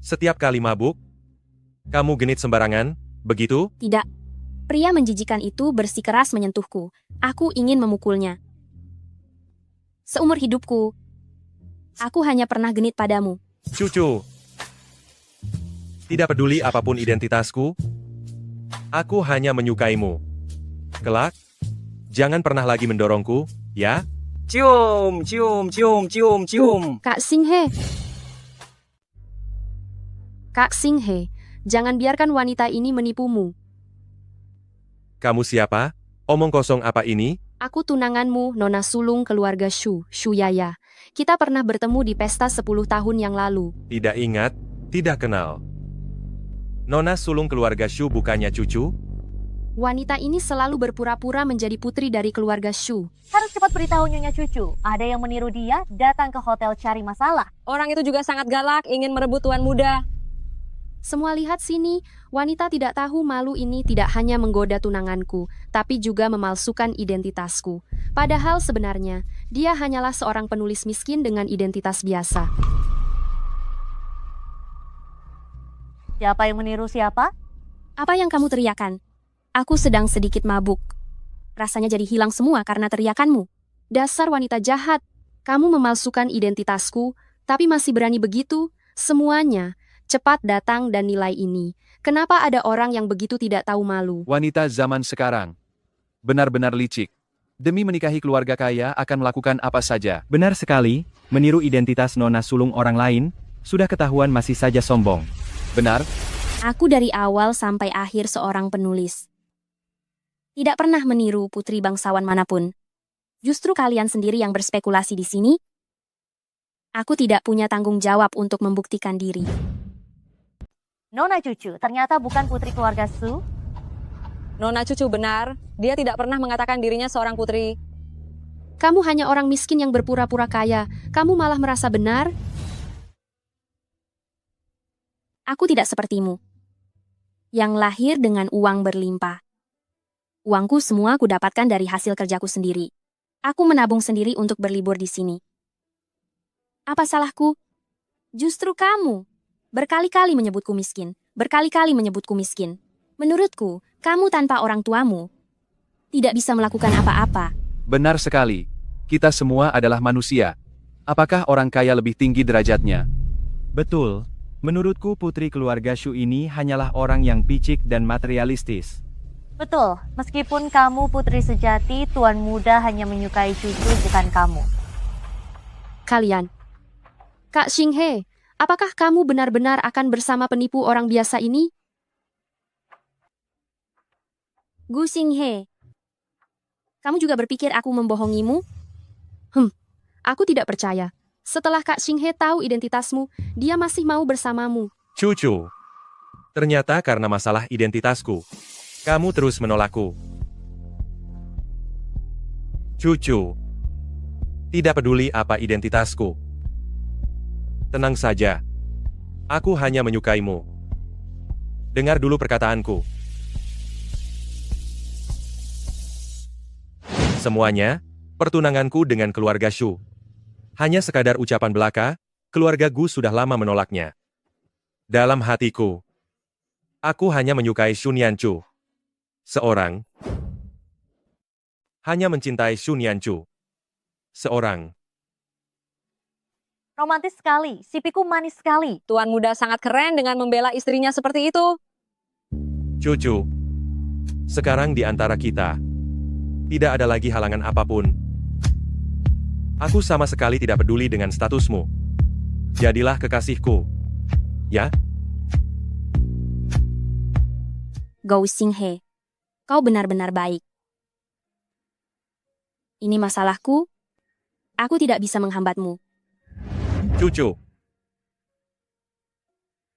Setiap kali mabuk, kamu genit sembarangan, begitu? Tidak. Pria menjijikan itu bersikeras menyentuhku. Aku ingin memukulnya. Seumur hidupku, aku hanya pernah genit padamu. Cucu. Tidak peduli apapun identitasku, aku hanya menyukaimu. Kelak, jangan pernah lagi mendorongku, ya? Cium, cium, cium, cium, cium. Kak Xinghe. Kak Xinghe, jangan biarkan wanita ini menipumu. Kamu siapa? Omong kosong apa ini? Aku tunanganmu, Nona sulung keluarga Shu Yaya. Kita pernah bertemu di pesta 10 tahun yang lalu. Tidak ingat, tidak kenal. Nona sulung keluarga Shu bukannya cucu? Wanita ini selalu berpura-pura menjadi putri dari keluarga Shu. Harus cepat beritahu Nyonya Cucu. Ada yang meniru dia datang ke hotel cari masalah. Orang itu juga sangat galak, ingin merebut Tuan Muda. Semua lihat sini, wanita tidak tahu malu ini tidak hanya menggoda tunanganku, tapi juga memalsukan identitasku. Padahal sebenarnya, dia hanyalah seorang penulis miskin dengan identitas biasa. Siapa yang meniru siapa? Apa yang kamu teriakan? Aku sedang sedikit mabuk. Rasanya jadi hilang semua karena teriakanmu. Dasar wanita jahat. Kamu memalsukan identitasku, tapi masih berani begitu? Semuanya. Cepat datang dan nilai ini. Kenapa ada orang yang begitu tidak tahu malu? Wanita zaman sekarang benar-benar licik. Demi menikahi keluarga kaya akan melakukan apa saja. Benar sekali, meniru identitas nona sulung orang lain, sudah ketahuan masih saja sombong. Benar? Aku dari awal sampai akhir seorang penulis. Tidak pernah meniru putri bangsawan manapun. Justru kalian sendiri yang berspekulasi di sini. Aku tidak punya tanggung jawab untuk membuktikan diri. Nona Cucu, ternyata bukan putri keluarga Su. Nona Cucu benar, dia tidak pernah mengatakan dirinya seorang putri. Kamu hanya orang miskin yang berpura-pura kaya. Kamu malah merasa benar? Aku tidak sepertimu. Yang lahir dengan uang berlimpah. Uangku semua aku dapatkan dari hasil kerjaku sendiri. Aku menabung sendiri untuk berlibur di sini. Apa salahku? Justru kamu. Berkali-kali menyebutku miskin. Berkali-kali menyebutku miskin. Menurutku, kamu tanpa orang tuamu tidak bisa melakukan apa-apa. Benar sekali. Kita semua adalah manusia. Apakah orang kaya lebih tinggi derajatnya? Betul. Menurutku putri keluarga Shu ini hanyalah orang yang picik dan materialistis. Betul, meskipun kamu putri sejati, Tuan Muda hanya menyukai Cucu, bukan kamu. Kalian. Kak Xinghe, apakah kamu benar-benar akan bersama penipu orang biasa ini? Gu Xinghe, kamu juga berpikir aku membohongimu? Aku tidak percaya. Setelah Kak Xinghe tahu identitasmu, dia masih mau bersamamu. Cucu. Ternyata karena masalah identitasku, kamu terus menolakku. Cucu. Tidak peduli apa identitasku. Tenang saja. Aku hanya menyukaimu. Dengar dulu perkataanku. Semuanya, pertunanganku dengan keluarga Shu. Hanya sekadar ucapan belaka, keluarga Gu sudah lama menolaknya. Dalam hatiku, aku hanya menyukai Xu Nianchu. Seorang. Hanya mencintai Xu Nianchu. Seorang. Romantis sekali, si Piku manis sekali. Tuan muda sangat keren dengan membela istrinya seperti itu. Cucu. Sekarang di antara kita, tidak ada lagi halangan apapun. Aku sama sekali tidak peduli dengan statusmu. Jadilah kekasihku. Ya? Gou Xinghe, kau benar-benar baik. Ini masalahku. Aku tidak bisa menghambatmu. Cucu.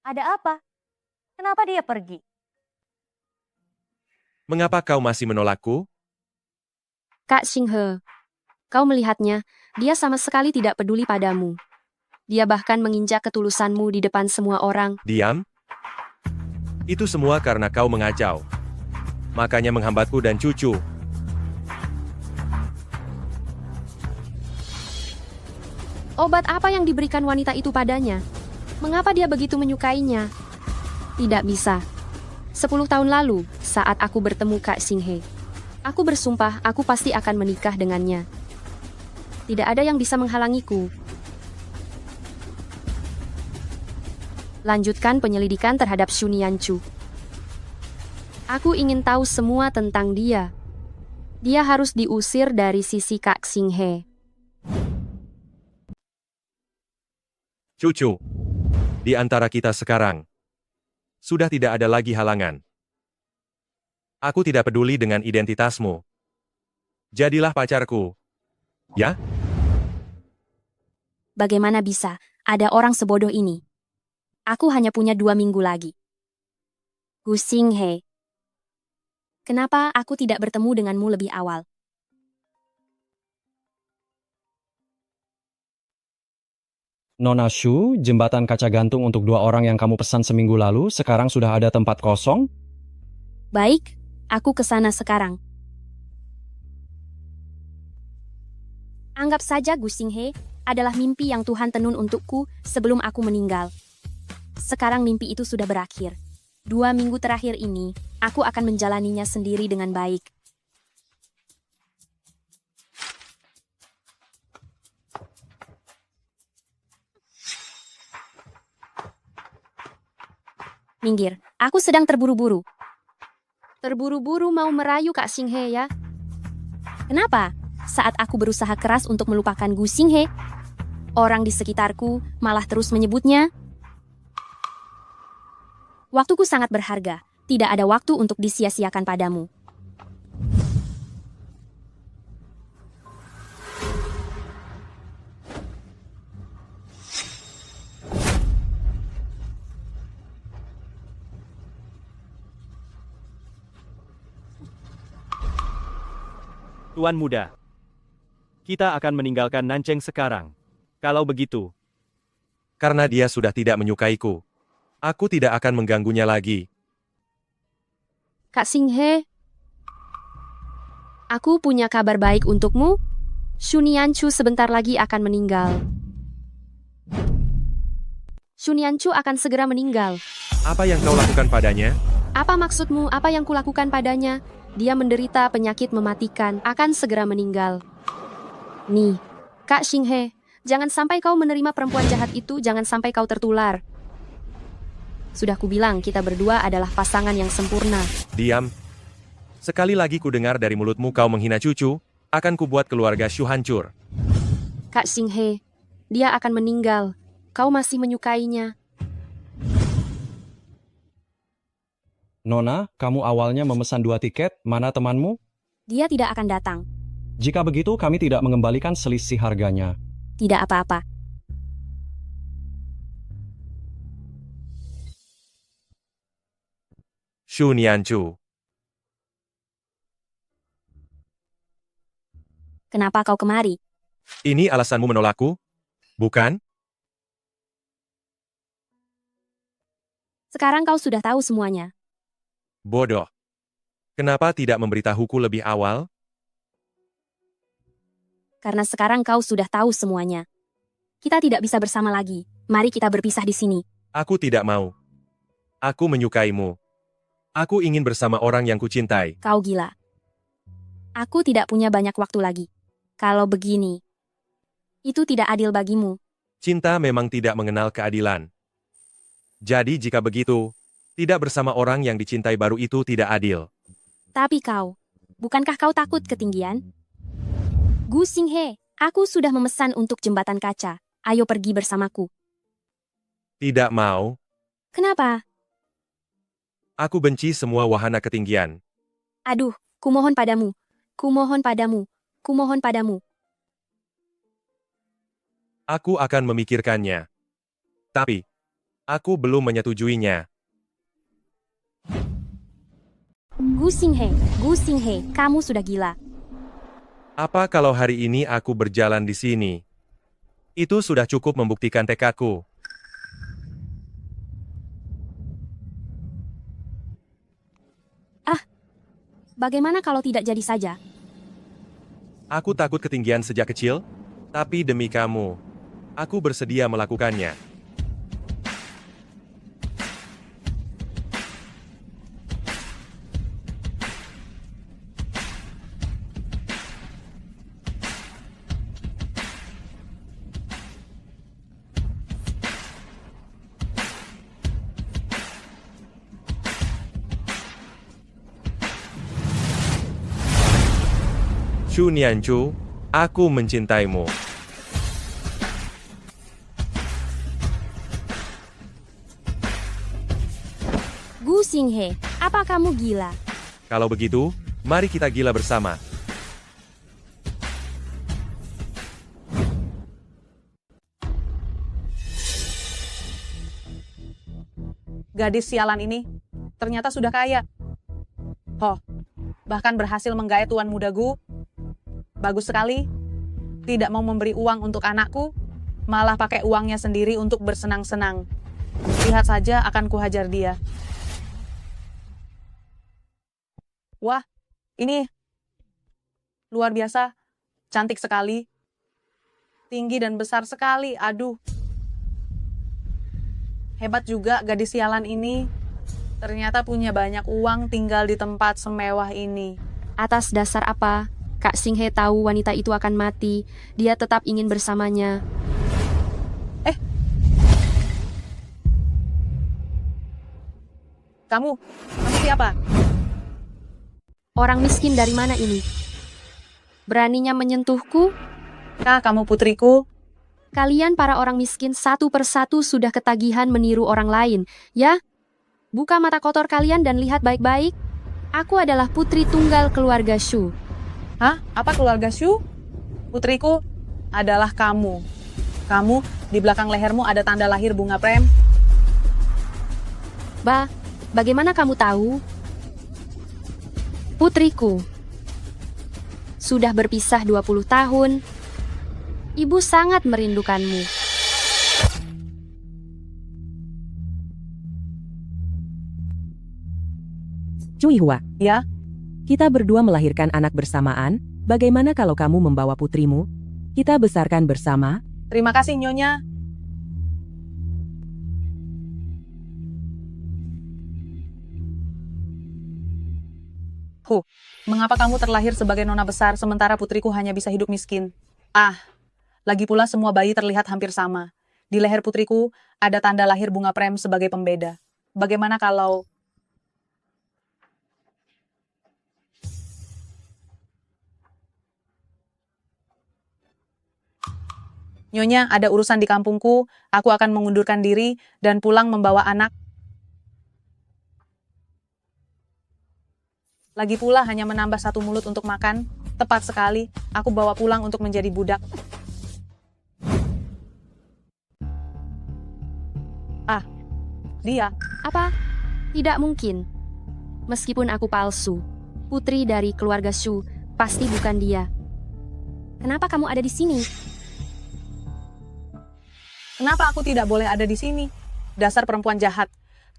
Ada apa? Kenapa dia pergi? Mengapa kau masih menolakku? Kak Xinghe, kau melihatnya, dia sama sekali tidak peduli padamu. Dia bahkan menginjak ketulusanmu di depan semua orang. Diam. Itu semua karena kau mengacau. Makanya menghambatku dan cucu. Obat apa yang diberikan wanita itu padanya? Mengapa dia begitu menyukainya? Tidak bisa. 10 tahun lalu, saat aku bertemu Kak Xinghe, aku bersumpah aku pasti akan menikah dengannya. Tidak ada yang bisa menghalangiku. Lanjutkan penyelidikan terhadap Xu Nianchu. Aku ingin tahu semua tentang dia. Dia harus diusir dari sisi Kak Xinghe. Cucu. Di antara kita sekarang, sudah tidak ada lagi halangan. Aku tidak peduli dengan identitasmu. Jadilah pacarku. Ya? Bagaimana bisa ada orang sebodoh ini? Aku hanya punya 2 minggu lagi. Gu Xinghe, kenapa aku tidak bertemu denganmu lebih awal? Nona Shu, jembatan kaca gantung untuk 2 orang yang kamu pesan seminggu lalu, sekarang sudah ada tempat kosong? Baik, aku ke sana sekarang. Anggap saja Gu Xinghe adalah mimpi yang Tuhan tenun untukku sebelum aku meninggal. Sekarang mimpi itu sudah berakhir. 2 minggu terakhir ini, aku akan menjalaninya sendiri dengan baik. Minggir, aku sedang terburu-buru. Terburu-buru mau merayu Kak Xinghe ya? Kenapa? Saat aku berusaha keras untuk melupakan Gu Xinghe, orang di sekitarku malah terus menyebutnya. Waktuku sangat berharga, tidak ada waktu untuk disia-siakan padamu. Tuan muda, kita akan meninggalkan Nancheng sekarang. Kalau begitu, karena dia sudah tidak menyukaiku, aku tidak akan mengganggunya lagi. Kak Xinghe, aku punya kabar baik untukmu. Xu Nianchu sebentar lagi akan meninggal. Xu Nianchu akan segera meninggal. Apa yang kau lakukan padanya? Apa maksudmu? Apa yang kulakukan padanya? Dia menderita penyakit mematikan, akan segera meninggal. Nih, Kak Xinghe, jangan sampai kau menerima perempuan jahat itu, jangan sampai kau tertular. Sudah kubilang kita berdua adalah pasangan yang sempurna. Diam. Sekali lagi ku dengar dari mulutmu kau menghina cucu, akan kubuat keluarga Shu hancur. Kak Xinghe, dia akan meninggal. Kau masih menyukainya. Nona, kamu awalnya memesan 2 tiket, mana temanmu? Dia tidak akan datang. Jika begitu, kami tidak mengembalikan selisih harganya. Tidak apa-apa. Shu Nianchu. Kenapa kau kemari? Ini alasanmu menolakku? Bukan? Sekarang kau sudah tahu semuanya. Bodoh. Kenapa tidak memberitahuku lebih awal? Karena sekarang kau sudah tahu semuanya. Kita tidak bisa bersama lagi. Mari kita berpisah di sini. Aku tidak mau. Aku menyukaimu. Aku ingin bersama orang yang kucintai. Kau gila. Aku tidak punya banyak waktu lagi. Kalau begini, itu tidak adil bagimu. Cinta memang tidak mengenal keadilan. Jadi jika begitu, tidak bersama orang yang dicintai baru itu tidak adil. Tapi kau, bukankah kau takut ketinggian? Gu Xinghe, aku sudah memesan untuk jembatan kaca. Ayo pergi bersamaku. Tidak mau. Kenapa? Aku benci semua wahana ketinggian. Aduh, kumohon padamu. Kumohon padamu. Kumohon padamu. Aku akan memikirkannya. Tapi, aku belum menyetujuinya. Gu Xinghe, kamu sudah gila. Apa kalau hari ini aku berjalan di sini? Itu sudah cukup membuktikan tekadku. Bagaimana kalau tidak jadi saja? Aku takut ketinggian sejak kecil, tapi demi kamu, aku bersedia melakukannya. Shu Nianchu, aku mencintaimu. Gu Xinghe, apa kamu gila? Kalau begitu, mari kita gila bersama. Gadis sialan ini ternyata sudah kaya. Bahkan berhasil menggait tuan muda Gu. Bagus sekali. Tidak mau memberi uang untuk anakku, malah pakai uangnya sendiri untuk bersenang-senang. Lihat saja akan kuhajar dia. Wah, ini luar biasa. Cantik sekali. Tinggi dan besar sekali. Aduh. Hebat juga gadis sialan ini. Ternyata punya banyak uang tinggal di tempat semewah ini. Atas dasar apa? Kak Xinghe tahu wanita itu akan mati. Dia tetap ingin bersamanya. Kamu siapa? Orang miskin dari mana ini? Beraninya menyentuhku? Kak, kamu putriku. Kalian para orang miskin satu persatu sudah ketagihan meniru orang lain, ya? Buka mata kotor kalian dan lihat baik-baik. Aku adalah putri tunggal keluarga Shu. Hah? Apa keluarga Shu? Putriku adalah kamu. Kamu, di belakang lehermu ada tanda lahir bunga prem. Bagaimana kamu tahu? Putriku. Sudah berpisah 20 tahun. Ibu sangat merindukanmu. Cui Hua. Ya? Kita berdua melahirkan anak bersamaan. Bagaimana kalau kamu membawa putrimu? Kita besarkan bersama. Terima kasih, Nyonya. Mengapa kamu terlahir sebagai nona besar sementara putriku hanya bisa hidup miskin? Lagi pula semua bayi terlihat hampir sama. Di leher putriku ada tanda lahir bunga prem sebagai pembeda. Bagaimana kalau... Nyonya, ada urusan di kampungku, aku akan mengundurkan diri dan pulang membawa anak. Lagi pula hanya menambah satu mulut untuk makan. Tepat sekali, aku bawa pulang untuk menjadi budak. Dia? Apa? Tidak mungkin. Meskipun aku palsu, putri dari keluarga Shu pasti bukan dia. Kenapa kamu ada di sini? Kenapa aku tidak boleh ada di sini? Dasar perempuan jahat.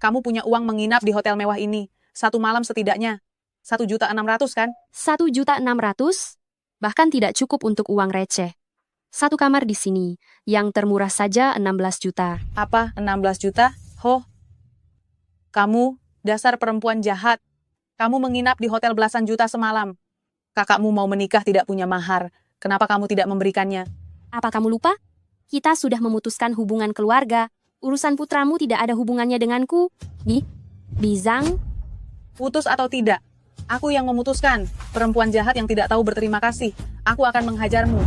Kamu punya uang menginap di hotel mewah ini. 1 malam setidaknya. 1.600.000 kan? 1.600.000? Bahkan tidak cukup untuk uang receh. 1 kamar di sini, yang termurah saja 16 juta. Apa? 16 juta? Ho? Kamu, dasar perempuan jahat. Kamu menginap di hotel belasan juta semalam. Kakakmu mau menikah tidak punya mahar. Kenapa kamu tidak memberikannya? Apa kamu lupa? Kita sudah memutuskan hubungan keluarga. Urusan putramu tidak ada hubungannya denganku. Bizang? Putus atau tidak? Aku yang memutuskan. Perempuan jahat yang tidak tahu berterima kasih. Aku akan menghajarmu.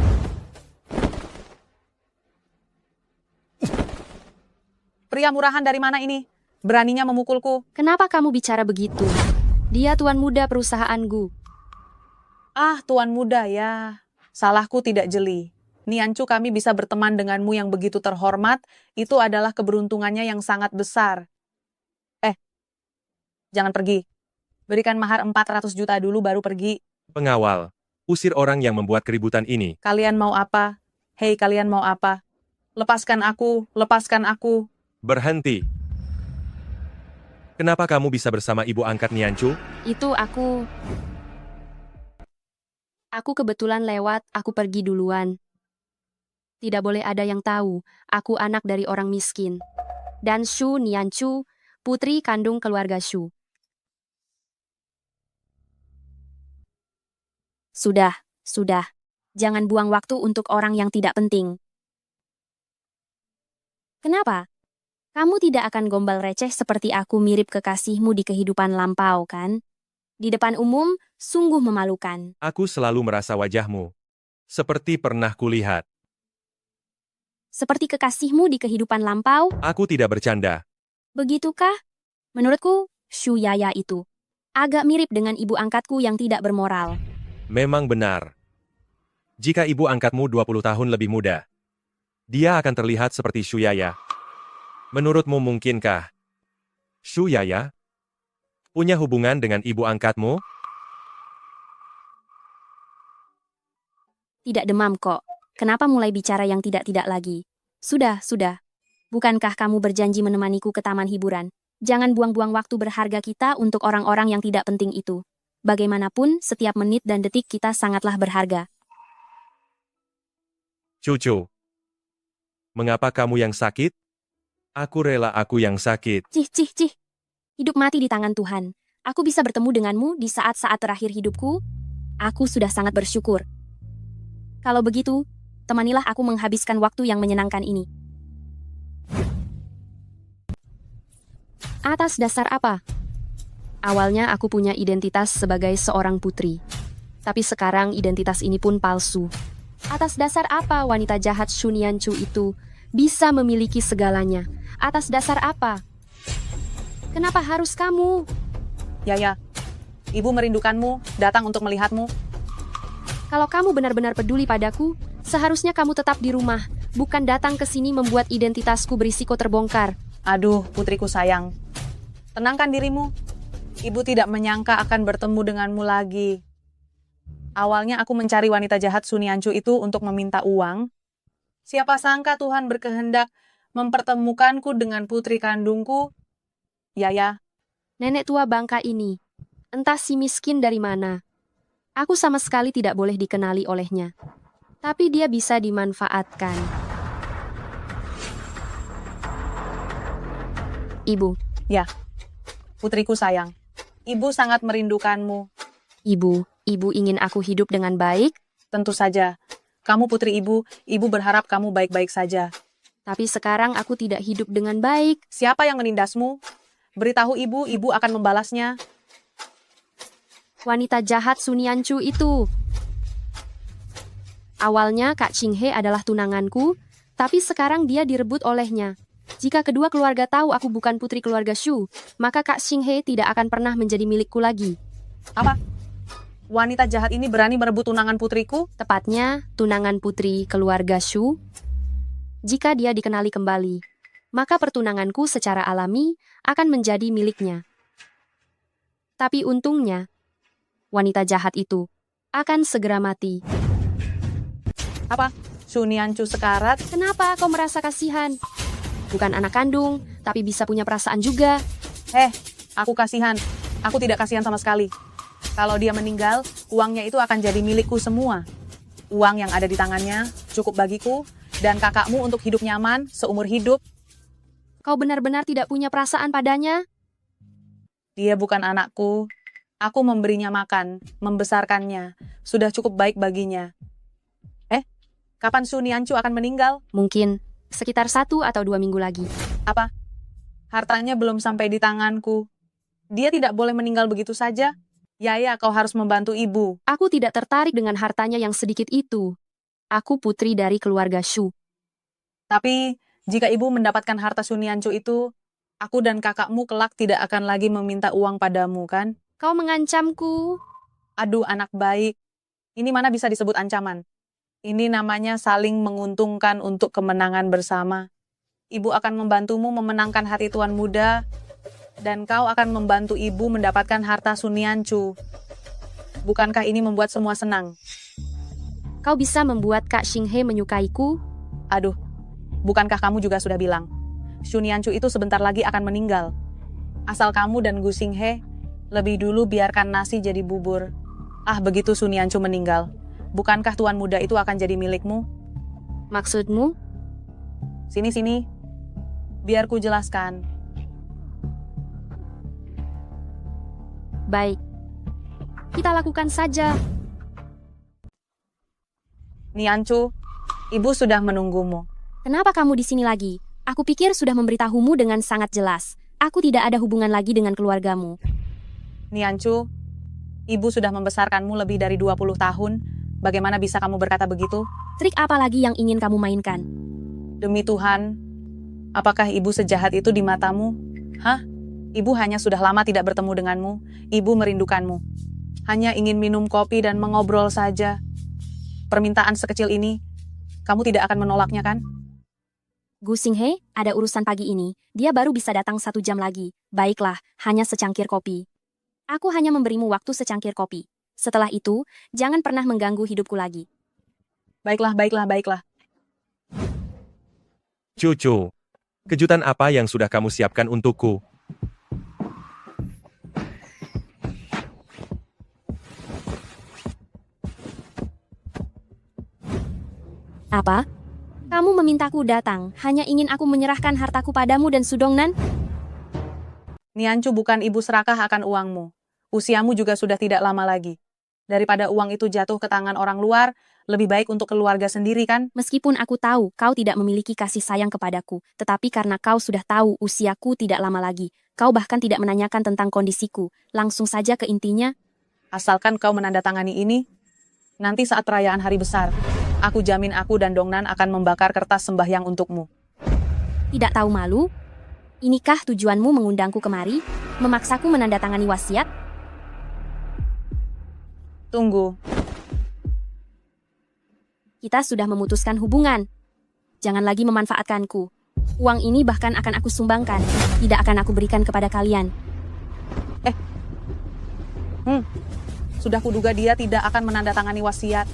Pria murahan dari mana ini? Beraninya memukulku. Kenapa kamu bicara begitu? Dia tuan muda perusahaanku. Ah, tuan muda ya. Salahku tidak jeli. Niancu, kami bisa berteman denganmu yang begitu terhormat. Itu adalah keberuntungannya yang sangat besar. Jangan pergi. Berikan mahar 400 juta dulu baru pergi. Pengawal, usir orang yang membuat keributan ini. Kalian mau apa? Hei, kalian mau apa? Lepaskan aku, lepaskan aku. Berhenti. Kenapa kamu bisa bersama ibu angkat Niancu? Itu aku. Aku kebetulan lewat, aku pergi duluan. Tidak boleh ada yang tahu, aku anak dari orang miskin. Dan Shu Niancu, putri kandung keluarga Shu. Sudah. Jangan buang waktu untuk orang yang tidak penting. Kenapa? Kamu tidak akan gombal receh seperti aku mirip kekasihmu di kehidupan lampau, kan? Di depan umum, sungguh memalukan. Aku selalu merasa wajahmu. Seperti pernah kulihat. Seperti kekasihmu di kehidupan lampau? Aku tidak bercanda. Begitukah? Menurutku, Shu Yaya itu agak mirip dengan ibu angkatku yang tidak bermoral. Memang benar. Jika ibu angkatmu 20 tahun lebih muda, dia akan terlihat seperti Shu Yaya. Menurutmu mungkinkah Shu Yaya punya hubungan dengan ibu angkatmu? Tidak demam kok. Kenapa mulai bicara yang tidak-tidak lagi? Sudah. Bukankah kamu berjanji menemaniku ke taman hiburan? Jangan buang-buang waktu berharga kita untuk orang-orang yang tidak penting itu. Bagaimanapun, setiap menit dan detik kita sangatlah berharga. Cucu, mengapa kamu yang sakit? Aku rela aku yang sakit. Cih. Hidup mati di tangan Tuhan. Aku bisa bertemu denganmu di saat-saat terakhir hidupku. Aku sudah sangat bersyukur. Kalau begitu, temanilah aku menghabiskan waktu yang menyenangkan ini. Atas dasar apa? Awalnya aku punya identitas sebagai seorang putri. Tapi sekarang identitas ini pun palsu. Atas dasar apa wanita jahat Shu Niancu itu bisa memiliki segalanya? Atas dasar apa? Kenapa harus kamu? Yaya, ibu merindukanmu, datang untuk melihatmu. Kalau kamu benar-benar peduli padaku, seharusnya kamu tetap di rumah, bukan datang ke sini membuat identitasku berisiko terbongkar. Aduh, putriku sayang. Tenangkan dirimu. Ibu tidak menyangka akan bertemu denganmu lagi. Awalnya aku mencari wanita jahat Shu Niancu itu untuk meminta uang. Siapa sangka Tuhan berkehendak mempertemukanku dengan putri kandungku. Yaya. Nenek tua bangka ini. Entah si miskin dari mana. Aku sama sekali tidak boleh dikenali olehnya. Tapi dia bisa dimanfaatkan. Ibu. Ya. Putriku sayang. Ibu sangat merindukanmu. Ibu ingin aku hidup dengan baik? Tentu saja. Kamu putri ibu berharap kamu baik-baik saja. Tapi sekarang aku tidak hidup dengan baik. Siapa yang menindasmu? Beritahu ibu akan membalasnya. Wanita jahat Shu Niancu itu. Awalnya Kak Qinghe adalah tunanganku, tapi sekarang dia direbut olehnya. Jika kedua keluarga tahu aku bukan putri keluarga Shu, maka Kak Qinghe tidak akan pernah menjadi milikku lagi. Apa? Wanita jahat ini berani merebut tunangan putriku? Tepatnya, tunangan putri keluarga Shu. Jika dia dikenali kembali, maka pertunanganku secara alami akan menjadi miliknya. Tapi untungnya, wanita jahat itu akan segera mati. Apa? Shu Nianchu sekarat? Kenapa kau merasa kasihan? Bukan anak kandung, tapi bisa punya perasaan juga. Aku kasihan. Aku tidak kasihan sama sekali. Kalau dia meninggal, uangnya itu akan jadi milikku semua. Uang yang ada di tangannya cukup bagiku dan kakakmu untuk hidup nyaman seumur hidup. Kau benar-benar tidak punya perasaan padanya? Dia bukan anakku. Aku memberinya makan, membesarkannya. Sudah cukup baik baginya. Kapan Shu Nianchu akan meninggal? Mungkin sekitar 1 atau 2 minggu lagi. Apa? Hartanya belum sampai di tanganku. Dia tidak boleh meninggal begitu saja. Yaya, kau harus membantu ibu. Aku tidak tertarik dengan hartanya yang sedikit itu. Aku putri dari keluarga Shu. Tapi, jika ibu mendapatkan harta Shu Nianchu itu, aku dan kakakmu kelak tidak akan lagi meminta uang padamu, kan? Kau mengancamku. Aduh, anak baik. Ini mana bisa disebut ancaman? Ini namanya saling menguntungkan untuk kemenangan bersama. Ibu akan membantumu memenangkan hati tuan muda, dan kau akan membantu ibu mendapatkan harta Shu Nianchu. Bukankah ini membuat semua senang? Kau bisa membuat Kak Xinghe menyukaiku? Aduh, bukankah kamu juga sudah bilang, Shu Nianchu itu sebentar lagi akan meninggal. Asal kamu dan Gu Xinghe lebih dulu biarkan nasi jadi bubur. Begitu Shu Nianchu meninggal, bukankah tuan muda itu akan jadi milikmu? Maksudmu? Sini, biar ku jelaskan. Baik, kita lakukan saja. Nianchu, ibu sudah menunggumu. Kenapa kamu di sini lagi? Aku pikir sudah memberitahumu dengan sangat jelas. Aku tidak ada hubungan lagi dengan keluargamu. Nianchu, ibu sudah membesarkanmu lebih dari 20 tahun. Bagaimana bisa kamu berkata begitu? Trik apa lagi yang ingin kamu mainkan? Demi Tuhan, apakah ibu sejahat itu di matamu? Ibu hanya sudah lama tidak bertemu denganmu. Ibu merindukanmu. Hanya ingin minum kopi dan mengobrol saja. Permintaan sekecil ini, kamu tidak akan menolaknya, kan? Gu Xinghe, ada urusan pagi ini. Dia baru bisa datang 1 jam lagi. Baiklah, hanya secangkir kopi. Aku hanya memberimu waktu secangkir kopi. Setelah itu, jangan pernah mengganggu hidupku lagi. Baiklah. Cucu, kejutan apa yang sudah kamu siapkan untukku? Apa? Kamu memintaku datang, hanya ingin aku menyerahkan hartaku padamu dan Sudongnan? Nianchu bukan ibu serakah akan uangmu. Usiamu juga sudah tidak lama lagi. Daripada uang itu jatuh ke tangan orang luar, lebih baik untuk keluarga sendiri, kan? Meskipun aku tahu kau tidak memiliki kasih sayang kepadaku, tetapi karena kau sudah tahu usiaku tidak lama lagi, kau bahkan tidak menanyakan tentang kondisiku. Langsung saja ke intinya. Asalkan kau menandatangani ini, nanti saat perayaan hari besar, aku jamin aku dan Dongnan akan membakar kertas sembahyang untukmu. Tidak tahu malu? Inikah tujuanmu mengundangku kemari? Memaksaku menandatangani wasiat? Tunggu. Kita sudah memutuskan hubungan. Jangan lagi memanfaatkanku. Uang ini bahkan akan aku sumbangkan. Tidak akan aku berikan kepada kalian. Sudah kuduga dia tidak akan menandatangani wasiat.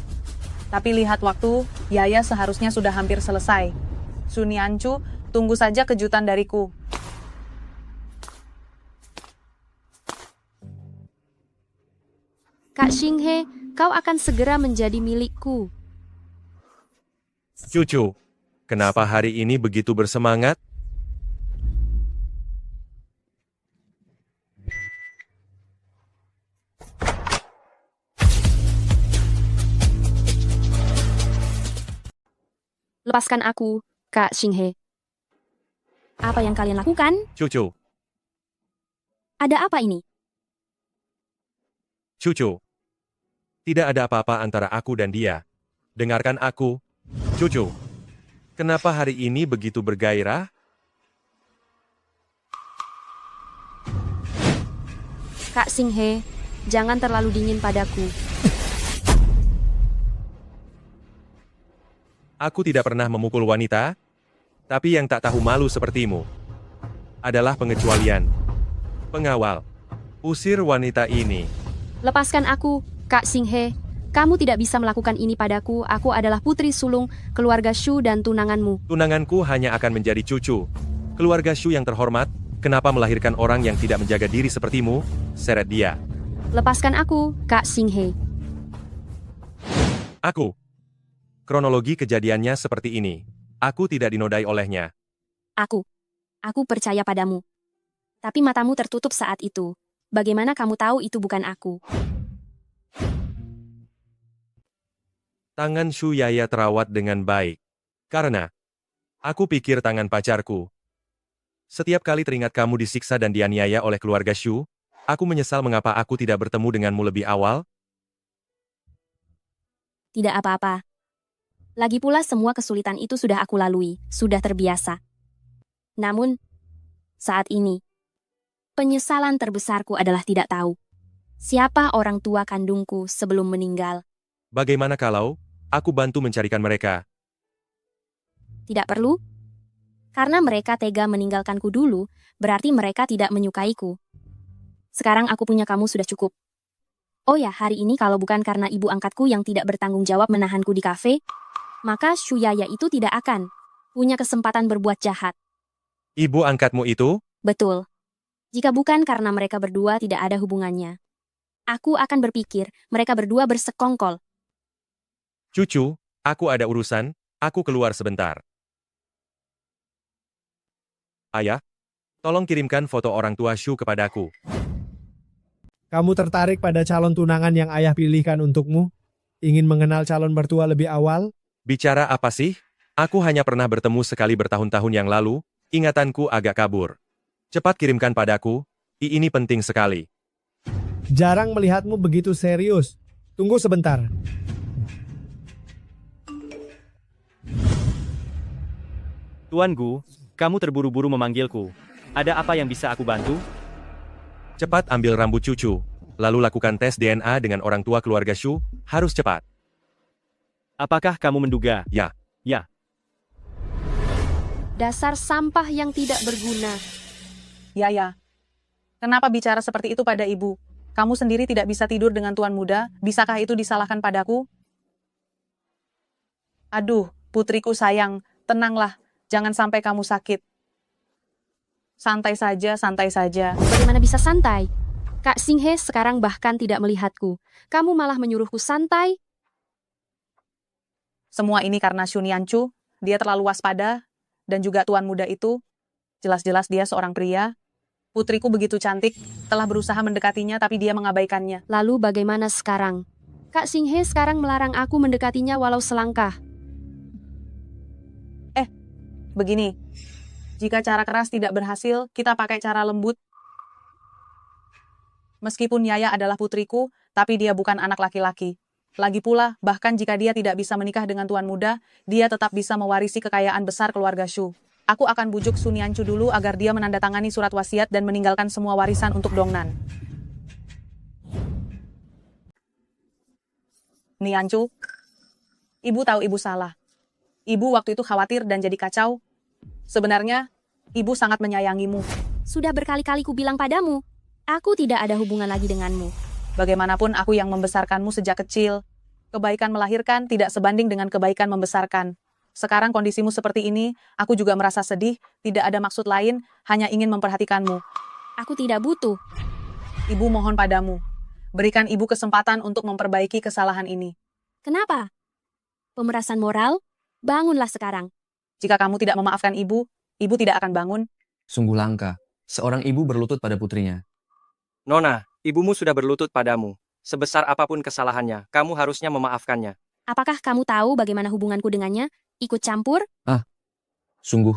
Tapi lihat waktu, Yaya seharusnya sudah hampir selesai. Shu Nianchu, tunggu saja kejutan dariku. Kak Xinghe, kau akan segera menjadi milikku. Cucu, kenapa hari ini begitu bersemangat? Lepaskan aku, Kak Xinghe. Apa yang kalian lakukan? Cucu, Ada apa ini? Cucu. Tidak ada apa-apa antara aku dan dia. Dengarkan aku, Cucu. Kenapa hari ini begitu bergairah? Kak Xinghe, jangan terlalu dingin padaku. Aku tidak pernah memukul wanita, tapi yang tak tahu malu sepertimu adalah pengecualian, pengawal, Usir wanita ini. Lepaskan aku, Kak Xinghe. Kamu tidak bisa melakukan ini padaku. Aku adalah putri sulung keluarga Shu dan tunanganmu. Tunanganku hanya akan menjadi cucu. Keluarga Shu yang terhormat, kenapa melahirkan orang yang tidak menjaga diri sepertimu? Seret dia. Lepaskan aku, Kak Xinghe. Aku. Kronologi kejadiannya seperti ini. Aku tidak dinodai olehnya. Aku percaya padamu. Tapi matamu tertutup saat itu. Bagaimana kamu tahu itu bukan aku? Tangan Shu Yaya terawat dengan baik. Karena aku pikir tangan pacarku. Setiap kali teringat kamu disiksa dan dianiaya oleh keluarga Shu, aku menyesal mengapa aku tidak bertemu denganmu lebih awal. Tidak apa-apa. Lagi pula semua kesulitan itu sudah aku lalui, sudah terbiasa. Namun, saat ini, penyesalan terbesarku adalah tidak tahu siapa orang tua kandungku sebelum meninggal. Bagaimana kalau aku bantu mencarikan mereka? Tidak perlu. Karena mereka tega meninggalkanku dulu, berarti mereka tidak menyukaiku. Sekarang aku punya kamu sudah cukup. Oh ya, hari ini kalau bukan karena ibu angkatku yang tidak bertanggung jawab menahanku di kafe, maka Shu Yaya itu tidak akan punya kesempatan berbuat jahat. Ibu angkatmu itu? Betul. Jika bukan karena mereka berdua tidak ada hubungannya, aku akan berpikir mereka berdua bersekongkol. Cucu, aku ada urusan, aku keluar sebentar. Ayah, tolong kirimkan foto orang tua Shu kepadaku. Kamu tertarik pada calon tunangan yang ayah pilihkan untukmu? Ingin mengenal calon mertua lebih awal? Bicara apa sih? Aku hanya pernah bertemu sekali bertahun-tahun yang lalu, ingatanku agak kabur. Cepat kirimkan padaku, ini penting sekali. Jarang melihatmu begitu serius. Tunggu sebentar. Tuan Gu, kamu terburu-buru memanggilku. Ada apa yang bisa aku bantu? Cepat ambil rambut cucu, lalu lakukan tes DNA dengan orang tua keluarga Shu, harus cepat. Apakah kamu menduga? Ya. Dasar sampah yang tidak berguna. Yaya, kenapa bicara seperti itu pada ibu? Kamu sendiri tidak bisa tidur dengan tuan muda, bisakah itu disalahkan padaku? Aduh, putriku sayang, tenanglah, jangan sampai kamu sakit. Santai saja, santai saja. Bagaimana bisa santai? Kak Xinghe sekarang bahkan tidak melihatku. Kamu malah menyuruhku santai? Semua ini karena Shu Nianchu, dia terlalu waspada, dan juga tuan muda itu. Jelas-jelas dia seorang pria. Putriku begitu cantik, telah berusaha mendekatinya tapi dia mengabaikannya. Lalu bagaimana sekarang? Kak Xinghe sekarang melarang aku mendekatinya walau selangkah. Begini, jika cara keras tidak berhasil, kita pakai cara lembut. Meskipun Yaya adalah putriku, tapi dia bukan anak laki-laki. Lagi pula, bahkan jika dia tidak bisa menikah dengan tuan muda, dia tetap bisa mewarisi kekayaan besar keluarga Shu. Aku akan bujuk Su Nianchu dulu agar dia menandatangani surat wasiat dan meninggalkan semua warisan untuk Dongnan. Nianchu, ibu tahu ibu salah. Ibu waktu itu khawatir dan jadi kacau. Sebenarnya, ibu sangat menyayangimu. Sudah berkali-kali ku bilang padamu, aku tidak ada hubungan lagi denganmu. Bagaimanapun aku yang membesarkanmu sejak kecil. Kebaikan melahirkan tidak sebanding dengan kebaikan membesarkan. Sekarang kondisimu seperti ini, aku juga merasa sedih, tidak ada maksud lain, hanya ingin memperhatikanmu. Aku tidak butuh. Ibu mohon padamu, berikan ibu kesempatan untuk memperbaiki kesalahan ini. Kenapa? Pemerasan moral? Bangunlah sekarang. Jika kamu tidak memaafkan ibu, ibu tidak akan bangun. Sungguh langka. Seorang ibu berlutut pada putrinya. Nona, ibumu sudah berlutut padamu. Sebesar apapun kesalahannya, kamu harusnya memaafkannya. Apakah kamu tahu bagaimana hubunganku dengannya? Ikut campur? Sungguh,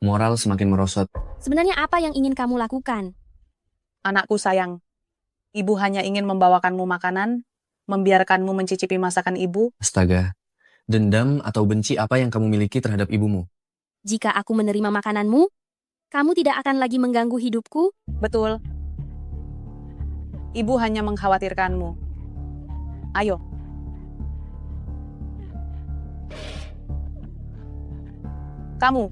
moral semakin merosot. Sebenarnya apa yang ingin kamu lakukan? Anakku sayang, ibu hanya ingin membawakanmu makanan, membiarkanmu mencicipi masakan ibu. Astaga, dendam atau benci apa yang kamu miliki terhadap ibumu? Jika aku menerima makananmu, kamu tidak akan lagi mengganggu hidupku? Betul. Ibu hanya mengkhawatirkanmu. Ayo. Kamu.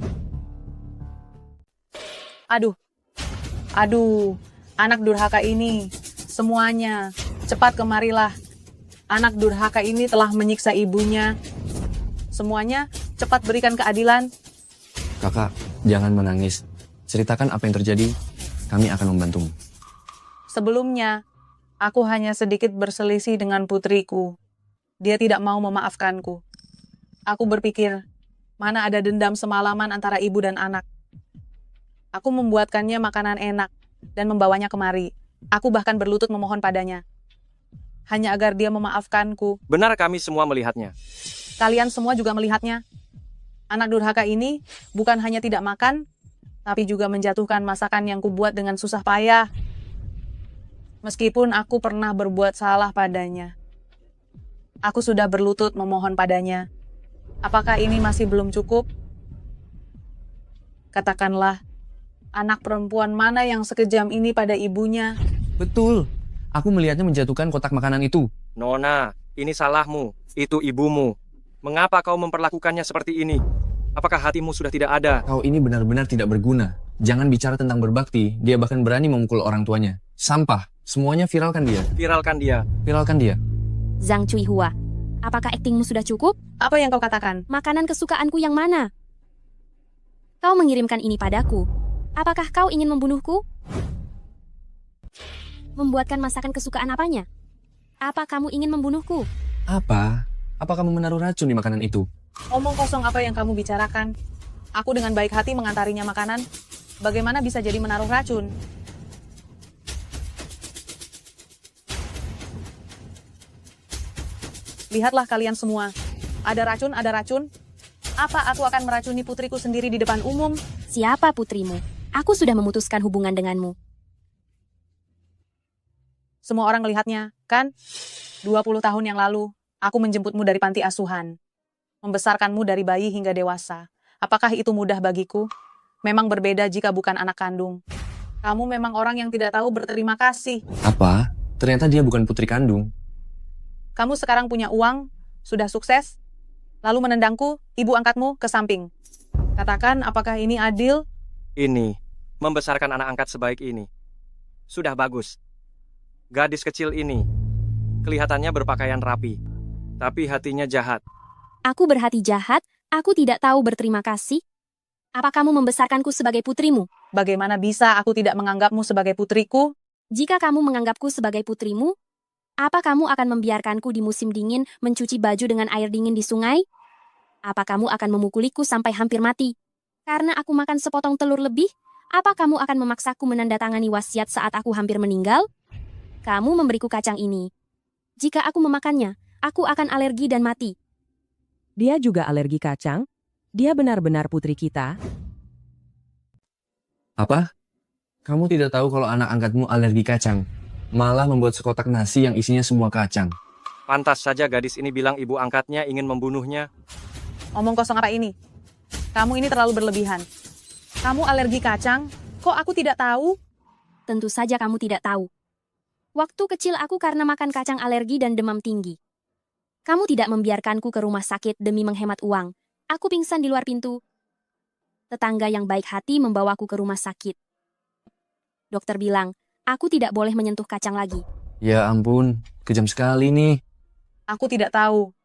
Aduh. Anak durhaka ini, semuanya, cepat kemarilah. Anak durhaka ini telah menyiksa ibunya. Semuanya, cepat berikan keadilan. Kakak, jangan menangis. Ceritakan apa yang terjadi, kami akan membantumu. Sebelumnya, aku hanya sedikit berselisih dengan putriku. Dia tidak mau memaafkanku. Aku berpikir, mana ada dendam semalaman antara ibu dan anak. Aku membuatkannya makanan enak dan membawanya kemari. Aku bahkan berlutut memohon padanya. Hanya agar dia memaafkanku. Benar, kami semua melihatnya. Kalian semua juga melihatnya. Anak durhaka ini bukan hanya tidak makan, tapi juga menjatuhkan masakan yang kubuat dengan susah payah. Meskipun aku pernah berbuat salah padanya. Aku sudah berlutut memohon padanya. Apakah ini masih belum cukup? Katakanlah, anak perempuan mana yang sekejam ini pada ibunya? Betul. Aku melihatnya menjatuhkan kotak makanan itu. Nona, ini salahmu. Itu ibumu. Mengapa kau memperlakukannya seperti ini? Apakah hatimu sudah tidak ada? Kau ini benar-benar tidak berguna. Jangan bicara tentang berbakti, dia bahkan berani memukul orang tuanya. Sampah. Semuanya viralkan dia. Viralkan dia. Viralkan dia. Zhang Cuihua, apakah aktingmu sudah cukup? Apa yang kau katakan? Makanan kesukaanku yang mana? Kau mengirimkan ini padaku. Apakah kau ingin membunuhku? Membuatkan masakan kesukaan apanya? Apa kamu ingin membunuhku? Apa? Apa kamu menaruh racun di makanan itu? Omong kosong apa yang kamu bicarakan? Aku dengan baik hati mengantarinya makanan. Bagaimana bisa jadi menaruh racun? Lihatlah kalian semua. Ada racun, ada racun. Apa aku akan meracuni putriku sendiri di depan umum? Siapa putrimu? Aku sudah memutuskan hubungan denganmu. Semua orang melihatnya, kan? 20 tahun yang lalu, aku menjemputmu dari panti asuhan. Membesarkanmu dari bayi hingga dewasa. Apakah itu mudah bagiku? Memang berbeda jika bukan anak kandung. Kamu memang orang yang tidak tahu berterima kasih. Apa? Ternyata dia bukan putri kandung. Kamu sekarang punya uang, sudah sukses, lalu menendangku, ibu angkatmu, ke samping. Katakan, apakah ini adil? Ini, membesarkan anak angkat sebaik ini. Sudah bagus. Gadis kecil ini, kelihatannya berpakaian rapi, tapi hatinya jahat. Aku berhati jahat, aku tidak tahu berterima kasih. Apa kamu membesarkanku sebagai putrimu? Bagaimana bisa aku tidak menganggapmu sebagai putriku? Jika kamu menganggapku sebagai putrimu, apa kamu akan membiarkanku di musim dingin mencuci baju dengan air dingin di sungai? Apa kamu akan memukuliku sampai hampir mati? Karena aku makan sepotong telur lebih? Apa kamu akan memaksaku menandatangani wasiat saat aku hampir meninggal? Kamu memberiku kacang ini. Jika aku memakannya, aku akan alergi dan mati. Dia juga alergi kacang? Dia benar-benar putri kita? Apa? Kamu tidak tahu kalau anak angkatmu alergi kacang? Malah membuat sekotak nasi yang isinya semua kacang. Pantas saja gadis ini bilang ibu angkatnya ingin membunuhnya. Omong kosong apa ini? Kamu ini terlalu berlebihan. Kamu alergi kacang? Kok aku tidak tahu? Tentu saja kamu tidak tahu. Waktu kecil aku karena makan kacang alergi dan demam tinggi. Kamu tidak membiarkanku ke rumah sakit demi menghemat uang. Aku pingsan di luar pintu. Tetangga yang baik hati membawaku ke rumah sakit. Dokter bilang, aku tidak boleh menyentuh kacang lagi. Ya ampun, kejam sekali nih. Aku tidak tahu.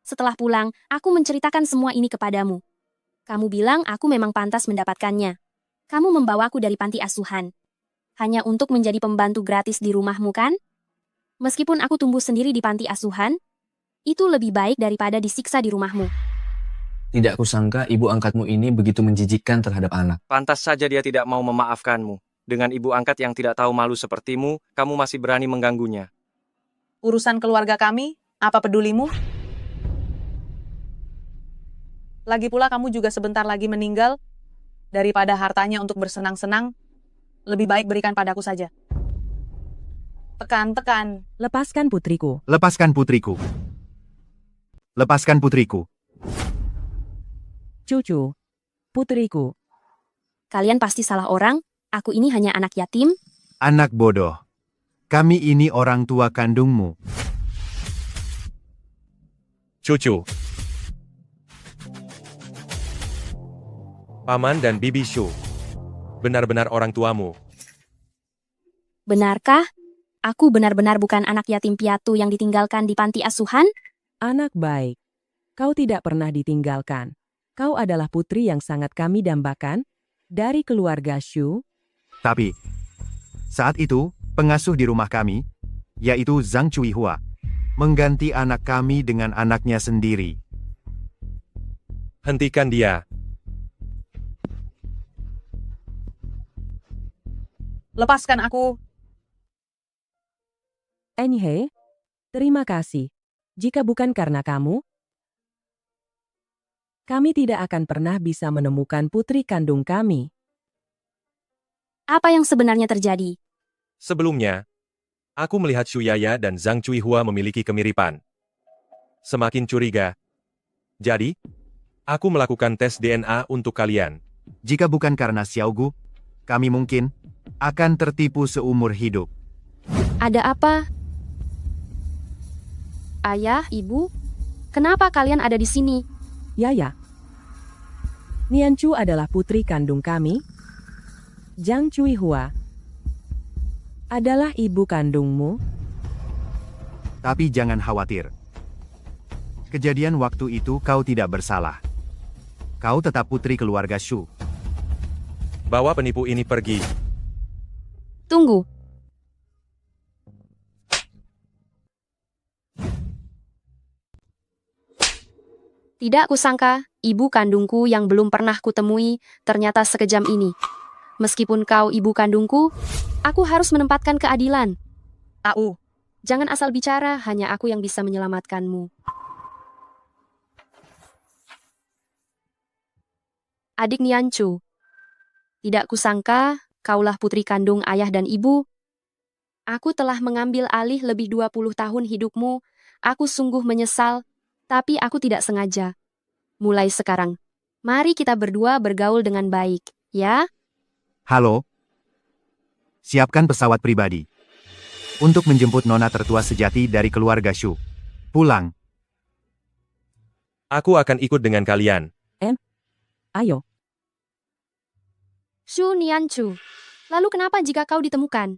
Setelah pulang, aku menceritakan semua ini kepadamu. Kamu bilang aku memang pantas mendapatkannya. Kamu membawaku dari panti asuhan. Hanya untuk menjadi pembantu gratis di rumahmu, kan? Meskipun aku tumbuh sendiri di panti asuhan, itu lebih baik daripada disiksa di rumahmu. Tidak kusangka ibu angkatmu ini begitu menjijikkan terhadap anak. Pantas saja dia tidak mau memaafkanmu. Dengan ibu angkat yang tidak tahu malu sepertimu, kamu masih berani mengganggunya. Urusan keluarga kami, apa pedulimu? Lagi pula kamu juga sebentar lagi meninggal. Daripada hartanya untuk bersenang-senang, lebih baik berikan padaku saja. Tekan. Lepaskan putriku. Lepaskan putriku. Lepaskan putriku. Cucu. Putriku. Kalian pasti salah orang. Aku ini hanya anak yatim. Anak bodoh. Kami ini orang tua kandungmu. Cucu. Paman dan Bibi Shu. Benar-benar orang tuamu. Benarkah? Aku benar-benar bukan anak yatim piatu yang ditinggalkan di panti asuhan? Anak baik. Kau tidak pernah ditinggalkan. Kau adalah putri yang sangat kami dambakan dari keluarga Shu. Tapi, saat itu, pengasuh di rumah kami, yaitu Zhang Cuihua, mengganti anak kami dengan anaknya sendiri. Hentikan dia. Lepaskan aku. Enhe, terima kasih. Jika bukan karena kamu, kami tidak akan pernah bisa menemukan putri kandung kami. Apa yang sebenarnya terjadi? Sebelumnya, aku melihat Shu Yaya dan Zhang Cuihua memiliki kemiripan. Semakin curiga. Jadi, aku melakukan tes DNA untuk kalian. Jika bukan karena Xiaogu, kami mungkin akan tertipu seumur hidup. Ada apa? Ayah, ibu, kenapa kalian ada di sini? Yaya. Nianchu adalah putri kandung kami. Zhang Cuihua adalah ibu kandungmu. Tapi jangan khawatir. Kejadian waktu itu kau tidak bersalah. Kau tetap putri keluarga Shu. Bawa penipu ini pergi. Tunggu. Tidak kusangka, ibu kandungku yang belum pernah kutemui, ternyata sekejam ini. Meskipun kau ibu kandungku, aku harus menempatkan keadilan. Tahu. Jangan asal bicara, hanya aku yang bisa menyelamatkanmu. Adik Nianchu. Tidak kusangka, kaulah putri kandung ayah dan ibu. Aku telah mengambil alih lebih 20 tahun hidupmu. Aku sungguh menyesal. Tapi aku tidak sengaja. Mulai sekarang, mari kita berdua bergaul dengan baik, ya? Halo? Siapkan pesawat pribadi. Untuk menjemput nona tertua sejati dari keluarga Shu. Pulang. Aku akan ikut dengan kalian. Ayo. Shu Nianchu, lalu kenapa jika kau ditemukan?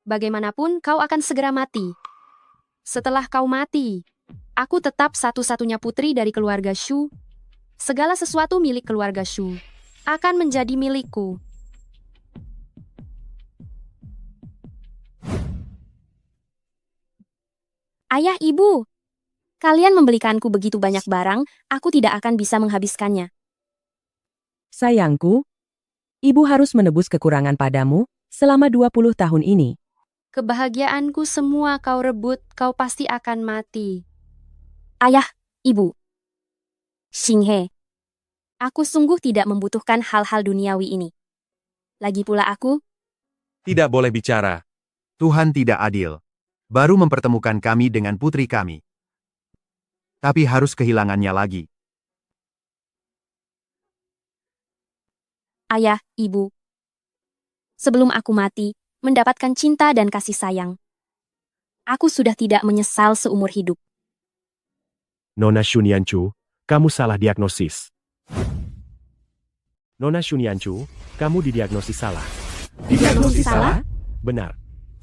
Bagaimanapun kau akan segera mati. Setelah kau mati, aku tetap satu-satunya putri dari keluarga Shu. Segala sesuatu milik keluarga Shu akan menjadi milikku. Ayah, ibu, kalian membelikanku begitu banyak barang, aku tidak akan bisa menghabiskannya. Sayangku, ibu harus menebus kekurangan padamu selama 20 tahun ini. Kebahagiaanku semua kau rebut, kau pasti akan mati. Ayah, ibu. Xinghe, aku sungguh tidak membutuhkan hal-hal duniawi ini. Lagi pula aku, Tidak boleh bicara. Tuhan tidak adil. Baru mempertemukan kami dengan putri kami. Tapi harus kehilangannya lagi. ayah, ibu. Sebelum aku mati, mendapatkan cinta dan kasih sayang. Aku sudah tidak menyesal seumur hidup. Nona Shu Nianchu, kamu salah diagnosis. Nona Shu Nianchu, kamu didiagnosis salah. Diagnosis salah? Benar.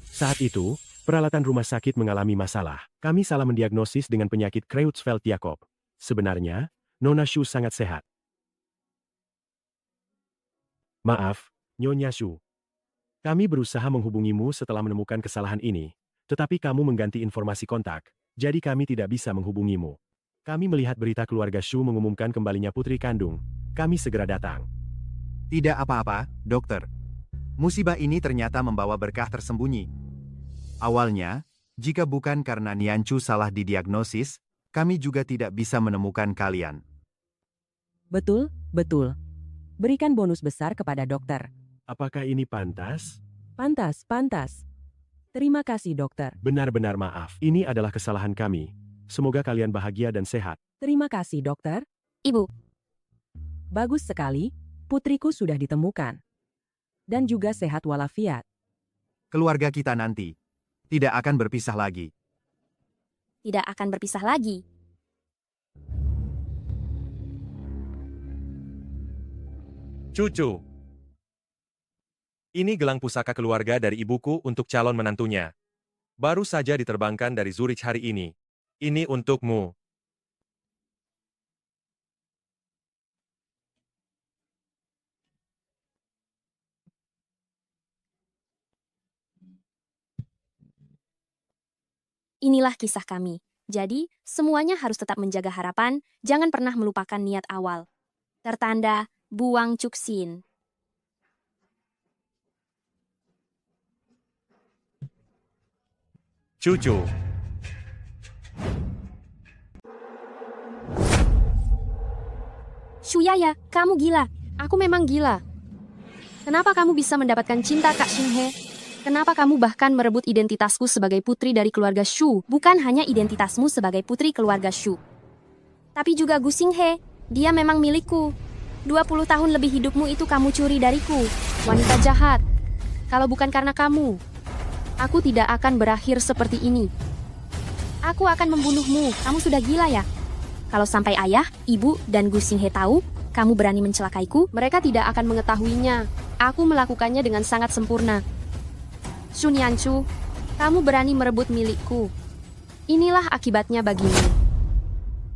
Saat itu, peralatan rumah sakit mengalami masalah. Kami salah mendiagnosis dengan penyakit Creutzfeldt-Jakob. Sebenarnya, Nona Shu sangat sehat. Maaf, Nyonya Shu. Kami berusaha menghubungimu setelah menemukan kesalahan ini, tetapi kamu mengganti informasi kontak, jadi kami tidak bisa menghubungimu. Kami melihat berita keluarga Shu mengumumkan kembalinya putri kandung. Kami segera datang. Tidak apa-apa, dokter. Musibah ini ternyata membawa berkah tersembunyi. Awalnya, jika bukan karena Nianchu salah didiagnosis, kami juga tidak bisa menemukan kalian. Betul, betul. Berikan bonus besar kepada dokter. Apakah ini pantas? Pantas, pantas. Terima kasih dokter. Benar-benar maaf. Ini adalah kesalahan kami. Semoga kalian bahagia dan sehat. Terima kasih dokter. Ibu. Bagus sekali, putriku sudah ditemukan. Dan juga sehat walafiat. Keluarga kita nanti tidak akan berpisah lagi. Tidak akan berpisah lagi. Cucu. Ini gelang pusaka keluarga dari ibuku untuk calon menantunya. Baru saja diterbangkan dari Zurich hari ini. Ini untukmu. Inilah kisah kami. Jadi, semuanya harus tetap menjaga harapan, jangan pernah melupakan niat awal. Tertanda, Buang Cuksin. Cucu. Shuyaya, kamu gila. Aku memang gila. Kenapa kamu bisa mendapatkan cinta Kak Xinghe? Kenapa kamu bahkan merebut identitasku sebagai putri dari keluarga Shu? Bukan hanya identitasmu sebagai putri keluarga Shu, tapi juga Gu Xinghe. Dia memang milikku. 20 tahun lebih hidupmu itu kamu curi dariku. Wanita jahat. Kalau bukan karena kamu, aku tidak akan berakhir seperti ini. Aku akan membunuhmu. Kamu sudah gila ya? Kalau sampai ayah, ibu, dan Gu Xinghe tahu, kamu berani mencelakaiku, mereka tidak akan mengetahuinya. Aku melakukannya dengan sangat sempurna. Xu Nianchu, kamu berani merebut milikku. Inilah akibatnya bagimu.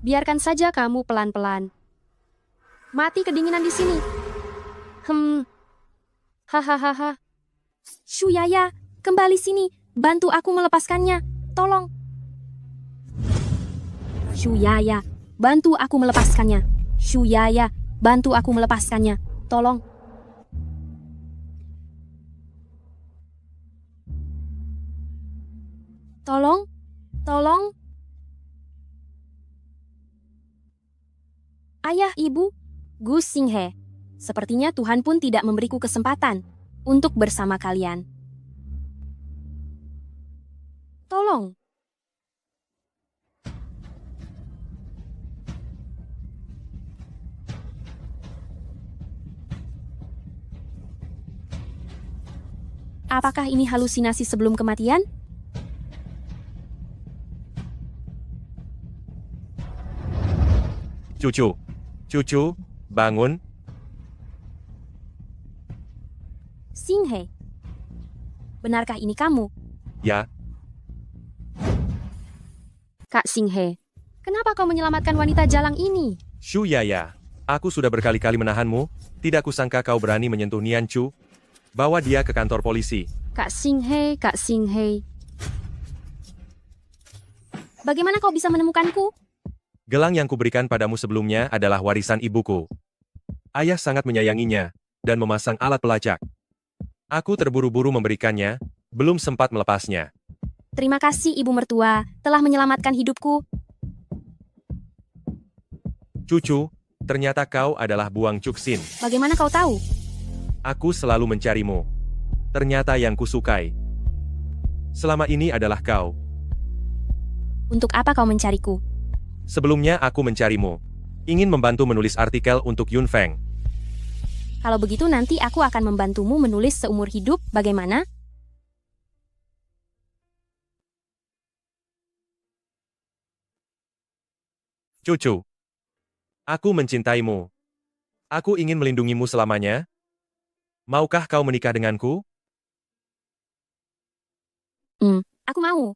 Biarkan saja kamu pelan-pelan mati kedinginan di sini. Hahaha. Shuyaya, kembali sini. Bantu aku melepaskannya. Tolong. Shuyaya, bantu aku melepaskannya. Shuyaya, bantu aku melepaskannya. Tolong. Tolong. Tolong. Ayah, ibu, Gu Xinghe. Sepertinya Tuhan pun tidak memberiku kesempatan untuk bersama kalian. Tolong. Apakah ini halusinasi sebelum kematian? Cucu. Cucu, bangun. Xinghe. Benarkah ini kamu? Ya, Kak Xinghe, kenapa kau menyelamatkan wanita jalang ini? Shu Yaya. Aku sudah berkali-kali menahanmu. Tidak kusangka kau berani menyentuh Nianchu. Bawa dia ke kantor polisi. Kak Xinghe, Kak Xinghe. Bagaimana kau bisa menemukanku? Gelang yang kuberikan padamu sebelumnya adalah warisan ibuku. Ayah sangat menyayanginya, dan memasang alat pelacak. Aku terburu-buru memberikannya, belum sempat melepasnya. Terima kasih ibu mertua, telah menyelamatkan hidupku. Cucu, ternyata kau adalah Buang Cuksin. Bagaimana kau tahu? Aku selalu mencarimu. Ternyata yang kusukai selama ini adalah kau. Untuk apa kau mencariku? Sebelumnya aku mencarimu. Ingin membantu menulis artikel untuk Yun Feng. Kalau begitu nanti aku akan membantumu menulis seumur hidup, bagaimana? Cucu. Aku mencintaimu. Aku ingin melindungimu selamanya. Maukah kau menikah denganku? Aku mau.